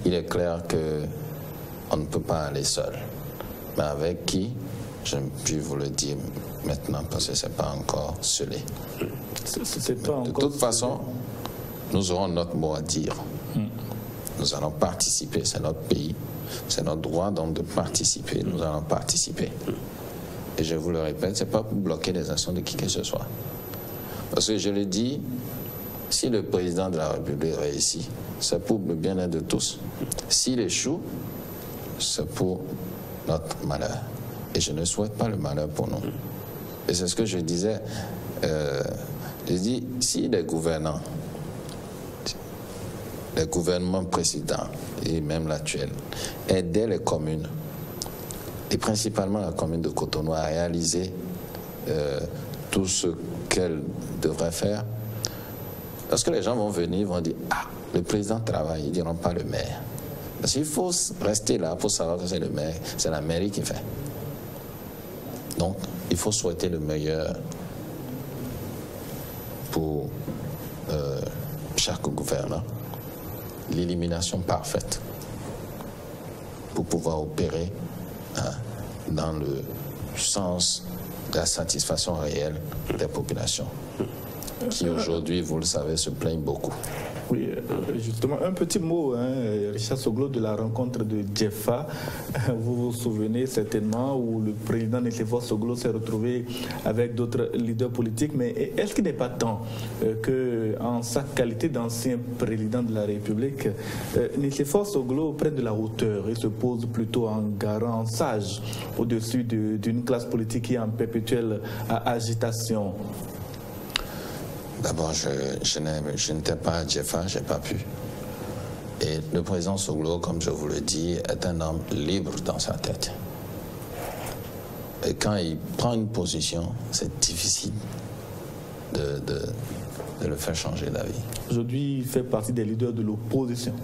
il est clair qu'on ne peut pas aller seul. Mais avec qui, je puis vous le dire maintenant parce que ce n'est pas encore scellé. De toute façon, nous aurons notre mot à dire. Nous allons participer, c'est notre pays, c'est notre droit donc de participer, nous allons participer. Et je vous le répète, ce n'est pas pour bloquer les actions de qui que ce soit. Parce que je le dis, si le président de la République réussit, c'est pour le bien-être de tous. S'il échoue, c'est pour notre malheur. Et je ne souhaite pas le malheur pour nous. Et c'est ce que je disais. Je dis, si les gouvernants, les gouvernements précédents et même l'actuel aidaient les communes, et principalement la commune de Cotonou, à réaliser tout ce qu'elle devrait faire, parce que les gens vont venir, ils vont dire, ah, le président travaille, ils ne diront pas le maire. Parce qu'il faut rester là pour savoir que c'est le maire, c'est la mairie qui fait. Donc, il faut souhaiter le meilleur pour chaque gouvernant, l'élimination parfaite pour pouvoir opérer dans le sens de la satisfaction réelle des populations qui aujourd'hui, vous le savez, se plaignent beaucoup. Oui, justement, un petit mot, Richard Soglo, de la rencontre de Djefa. Vous vous souvenez certainement où le président Nicéphore Soglo s'est retrouvé avec d'autres leaders politiques. Mais est-ce qu'il n'est pas temps qu'en sa qualité d'ancien président de la République, Nicéphore Soglo prenne de la hauteur et se pose plutôt en garant sage au-dessus d'une classe politique qui est en perpétuelle agitation? D'abord, je n'étais pas à Djefa, je n'ai pas pu. Et le président Soglo, comme je vous le dis, est un homme libre dans sa tête. Et quand il prend une position, c'est difficile de le faire changer d'avis. Aujourd'hui, il fait partie des leaders de l'opposition.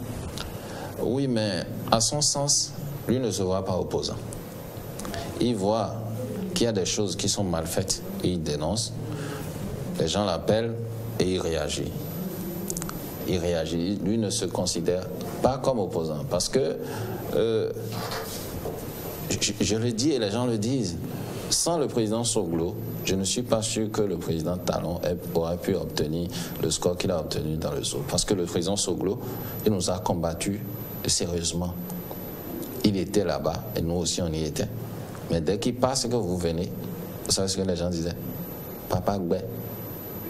Oui, mais à son sens, lui ne se voit pas opposant. Il voit qu'il y a des choses qui sont mal faites et il dénonce. Les gens l'appellent et il réagit. Il réagit. Lui ne se considère pas comme opposant. Parce que, je le dis et les gens le disent, sans le président Soglo, je ne suis pas sûr que le président Talon aurait pu obtenir le score qu'il a obtenu dans le zoo. Parce que le président Soglo, il nous a combattus sérieusement. Il était là-bas et nous aussi on y était. Mais dès qu'il passe que vous venez, vous savez ce que les gens disaient? Papa Gbé.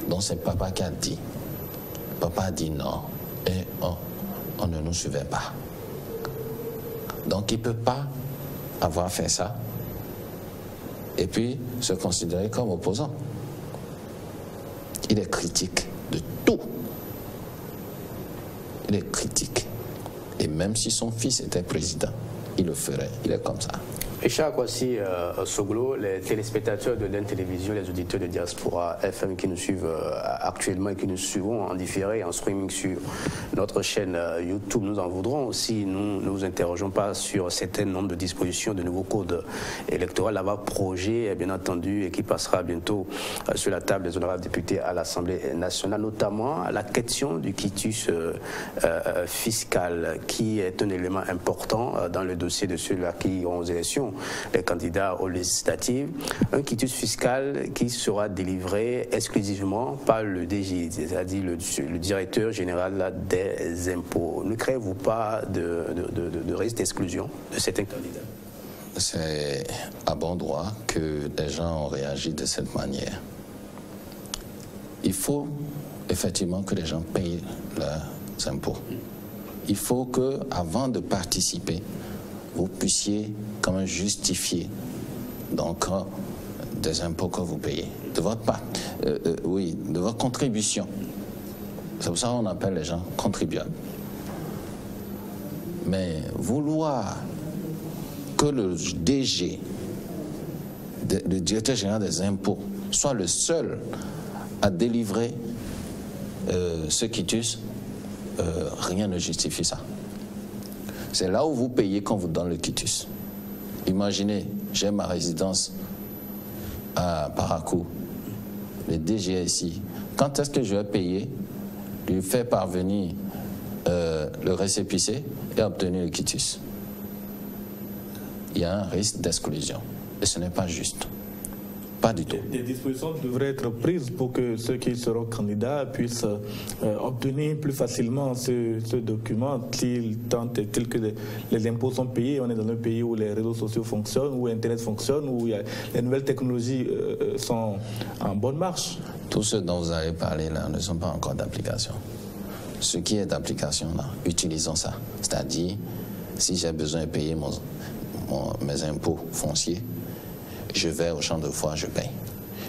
Donc c'est papa qui a dit. Papa a dit non. Et on ne nous suivait pas. Donc il ne peut pas avoir fait ça et puis se considérer comme opposant. Il est critique de tout. Il est critique. Et même si son fils était président, il le ferait. Il est comme ça. Richard Kwasi Soglo, les téléspectateurs de l'Inde Télévision, les auditeurs de Diaspora FM qui nous suivent actuellement et qui nous suivront en différé, en streaming sur notre chaîne YouTube, nous en voudrons aussi. Nous ne nous interrogeons pas sur un certain nombre de dispositions de nouveaux codes électoraux, là-bas projet, bien entendu, et qui passera bientôt sur la table des honorables députés à l'Assemblée nationale, notamment la question du quitus fiscal, qui est un élément important dans le dossier de ceux-là qui ont aux élections, les candidats aux législatives, un quitus fiscal qui sera délivré exclusivement par le DG, c'est-à-dire le directeur général des impôts. Ne créez-vous pas de risque d'exclusion de certains candidats? C'est à bon droit que les gens ont réagi de cette manière. Il faut effectivement que les gens payent leurs impôts. Il faut que, avant de participer, vous puissiez quand même justifier donc des impôts que vous payez, de votre part, de votre contribution. C'est pour ça qu'on appelle les gens contribuables. Mais vouloir que le DG, le directeur général des impôts, soit le seul à délivrer ce quitus, rien ne justifie ça. C'est là où vous payez qu'on vous donne le quitus. Imaginez, j'ai ma résidence à Parakou, le DG est ici. Quand est-ce que je vais payer, lui faire parvenir le récépissé et obtenir le quitus? Il y a un risque d'exclusion et ce n'est pas juste. Pas du tout. Des dispositions devraient être prises pour que ceux qui seront candidats puissent obtenir plus facilement ce document. Tant est-il que les impôts sont payés, on est dans un pays où les réseaux sociaux fonctionnent, où Internet fonctionne, où les nouvelles technologies sont en bonne marche. Tout ce dont vous avez parlé là ne sont pas encore d'application. Ce qui est d'application là, utilisons ça. C'est-à-dire, si j'ai besoin de payer mes impôts fonciers, je vais au champ de foire, je paye.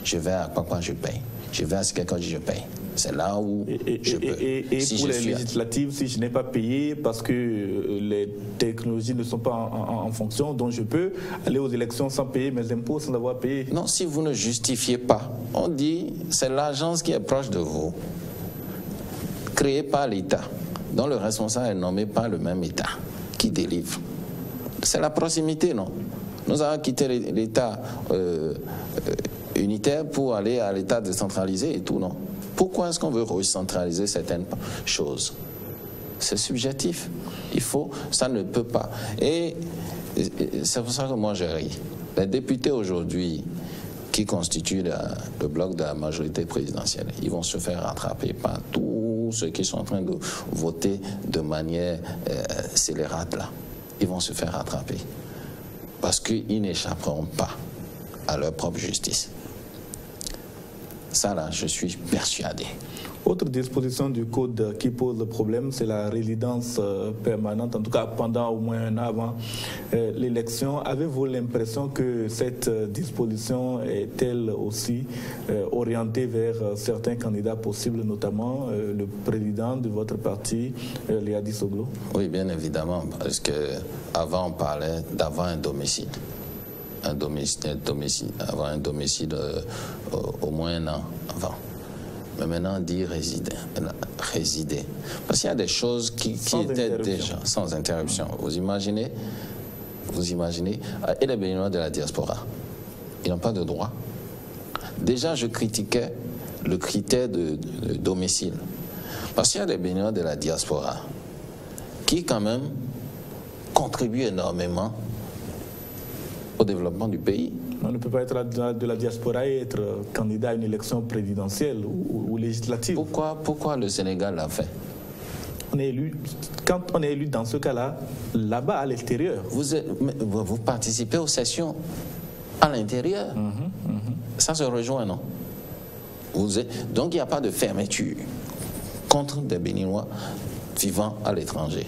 Je vais à Kwakwa, je paye. Je vais à Sikekoji, je paye. C'est là où je peux. Et si pour les législatives, si je n'ai pas payé parce que les technologies ne sont pas en fonction, donc je peux aller aux élections sans payer mes impôts, sans avoir payé? Non, si vous ne justifiez pas, on dit c'est l'agence qui est proche de vous, créée par l'État, dont le responsable est nommé par le même État, qui délivre. C'est la proximité, non? Nous avons quitté l'État unitaire pour aller à l'État décentralisé et tout, non? Pourquoi est-ce qu'on veut recentraliser certaines choses? C'est subjectif. Ça ne peut pas. Et c'est pour ça que moi je ris. Les députés aujourd'hui qui constituent le bloc de la majorité présidentielle, ils vont se faire rattraper par tous ceux qui sont en train de voter de manière scélérate là. Ils vont se faire rattraper. Parce qu'ils n'échapperont pas à leur propre justice. Ça, là, je suis persuadé. Autre disposition du code qui pose le problème, c'est la résidence permanente, en tout cas pendant au moins un an avant l'élection. Avez-vous l'impression que cette disposition est-elle aussi orientée vers certains candidats possibles, notamment le président de votre parti, Léadi Soglo? Oui, bien évidemment, parce qu'avant on parlait d'avoir un domicile. Avoir un domicile au moins un an avant. Mais maintenant, on dit résider. Parce qu'il y a des choses qui étaient déjà sans interruption. Vous imaginez, et les Béninois de la diaspora, ils n'ont pas de droit. Déjà, je critiquais le critère de domicile. Parce qu'il y a des Béninois de la diaspora qui, quand même, contribuent énormément au développement du pays. On ne peut pas être de la diaspora et être candidat à une élection présidentielle ou législative. Pourquoi le Sénégal l'a fait? Quand on est élu dans ce cas-là, là-bas à l'extérieur. Vous participez aux sessions à l'intérieur. Ça se rejoint, non? Donc il n'y a pas de fermeture contre des Béninois vivant à l'étranger.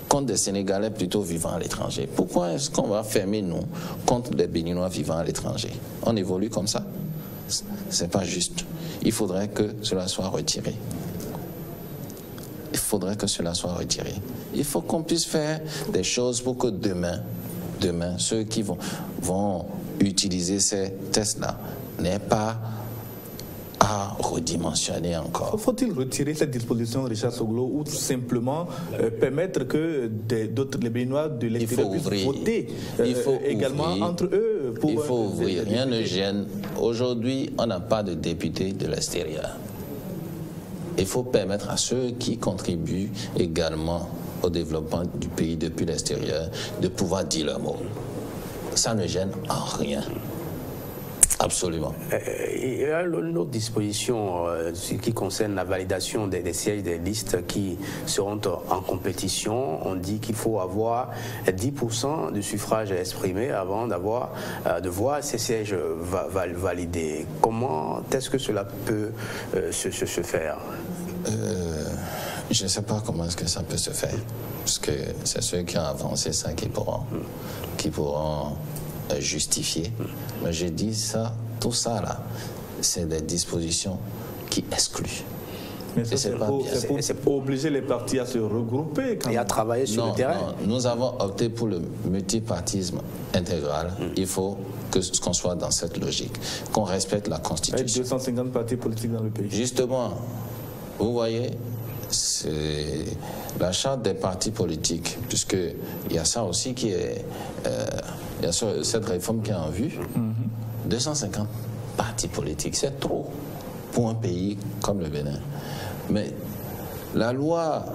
Contre des Sénégalais plutôt vivant à l'étranger. Pourquoi est-ce qu'on va fermer, nous, contre des Béninois vivant à l'étranger? On évolue comme ça? C'est pas juste. Il faudrait que cela soit retiré. Il faut qu'on puisse faire des choses pour que demain, demain, ceux qui vont utiliser ces tests-là n'aient pas à redimensionner encore. Faut-il retirer cette disposition, Richard Soglo, ou simplement permettre que les Béninois de l'extérieur puissent voter également entre eux? Il faut ouvrir, rien ne gêne. Aujourd'hui, on n'a pas de députés de l'extérieur. Il faut permettre à ceux qui contribuent également au développement du pays depuis l'extérieur de pouvoir dire leur mot. Ça ne gêne en rien. Absolument. Il y a une autre disposition qui concerne la validation des sièges des listes qui seront en compétition. On dit qu'il faut avoir 10% de suffrages exprimés avant de voir ces sièges validés. Comment est-ce que cela peut se faire? Je ne sais pas comment est-ce que ça peut se faire. Parce que c'est ceux qui ont avancé ça qui pourront justifier. Mais j'ai dit ça, tout ça là, c'est des dispositions qui excluent. Mais ça, c'est pour obliger les partis à se regrouper et à travailler sur le terrain. Non, nous avons opté pour le multipartisme intégral. Il faut qu'on soit dans cette logique, qu'on respecte la Constitution. Avec 250 partis politiques dans le pays. Justement, vous voyez, c'est la charte des partis politiques, puisqu'il y a ça aussi qui est... il y a cette réforme qui est en vue. 250 partis politiques, c'est trop pour un pays comme le Bénin. Mais la loi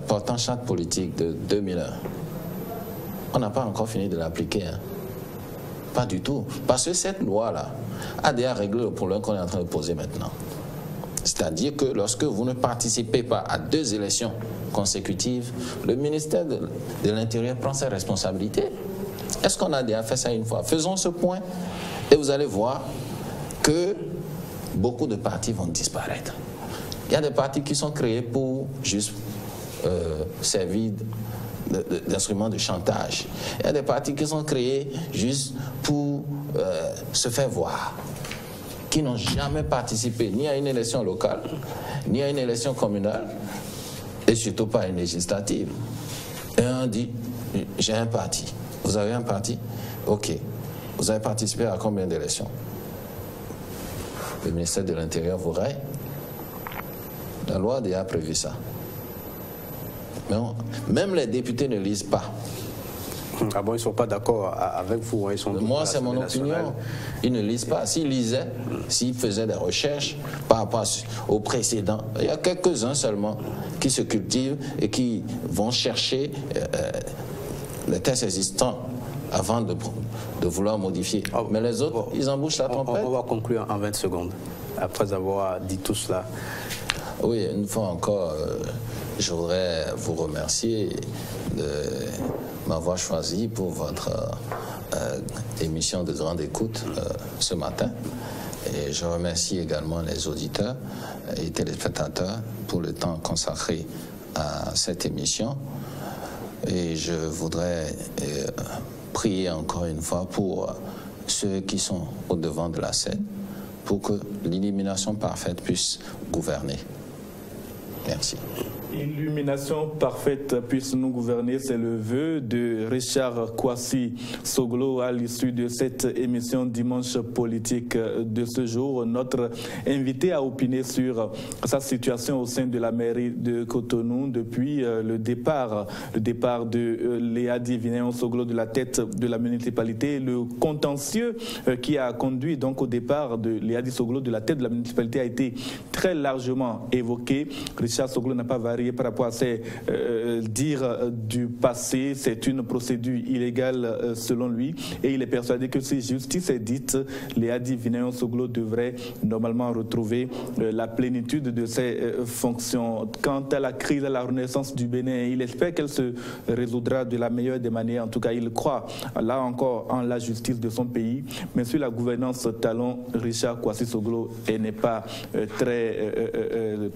portant charte politique de 2001, on n'a pas encore fini de l'appliquer. Hein. Pas du tout. Parce que cette loi-là a déjà réglé le problème qu'on est en train de poser maintenant. C'est-à-dire que lorsque vous ne participez pas à 2 élections consécutives, le ministère de l'Intérieur prend ses responsabilités. Est-ce qu'on a déjà fait ça une fois? Faisons ce point et vous allez voir que beaucoup de partis vont disparaître. Il y a des partis qui sont créés pour juste servir d'instruments de chantage. Il y a des partis qui sont créés juste pour se faire voir, qui n'ont jamais participé ni à une élection locale, ni à une élection communale, et surtout pas à une législative. Et on dit, j'ai un parti. Vous avez un parti? Ok. Vous avez participé à combien d'élections? Le ministère de l'Intérieur vous raille. La loi a déjà prévu ça. Mais même les députés ne lisent pas. Ah bon, ils ne sont pas d'accord avec vous, ils sont... Moi, c'est mon opinion. Ils ne lisent pas. S'ils lisaient, s'ils faisaient des recherches par rapport aux précédents, il y a quelques-uns seulement qui se cultivent et qui vont chercher les textes existants avant de vouloir modifier. Mais les autres, ils embouchent la trompette. On va conclure en 20 secondes, après avoir dit tout cela. Oui, une fois encore, je voudrais vous remercier de m'avoir choisi pour votre émission de grande écoute ce matin. Et je remercie également les auditeurs et téléspectateurs pour le temps consacré à cette émission. Et je voudrais prier encore une fois pour ceux qui sont au devant de la scène, pour que l'illumination parfaite puisse gouverner. Merci. Illumination parfaite puisse nous gouverner, c'est le vœu de Richard Kwasi Soglo à l'issue de cette émission Dimanche politique de ce jour. Notre invité a opiné sur sa situation au sein de la mairie de Cotonou depuis le départ de Léadi Vinéon Soglo de la tête de la municipalité, le contentieux qui a conduit donc au départ de Léadi Soglo de la tête de la municipalité a été très largement évoqué. Richard Soglo n'a pas varié par rapport à ses dires du passé. C'est une procédure illégale selon lui et il est persuadé que si justice est dite, Léadi Vinéon Soglo devrait normalement retrouver la plénitude de ses fonctions. Quant à la crise, à la renaissance du Bénin, il espère qu'elle se résoudra de la meilleure des manières. En tout cas, il croit là encore en la justice de son pays. Mais sur la gouvernance talon, Richard Kwasi Soglo n'est pas très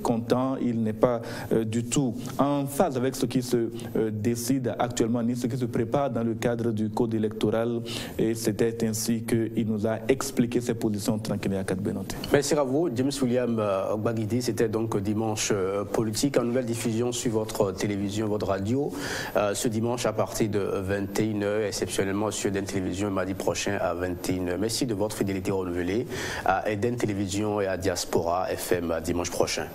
content. Il n'est pas du du tout en phase avec ce qui se décide actuellement, ni ce qui se prépare dans le cadre du code électoral. Et c'était ainsi qu'il nous a expliqué ses positions tranquilles à Kadbenote. Merci à vous, James William Gbagidi. C'était donc Dimanche politique en nouvelle diffusion sur votre télévision, votre radio, ce dimanche à partir de 21h, exceptionnellement sur Eden Télévision mardi prochain à 21h. Merci de votre fidélité renouvelée à Eden Télévision et à Diaspora FM dimanche prochain.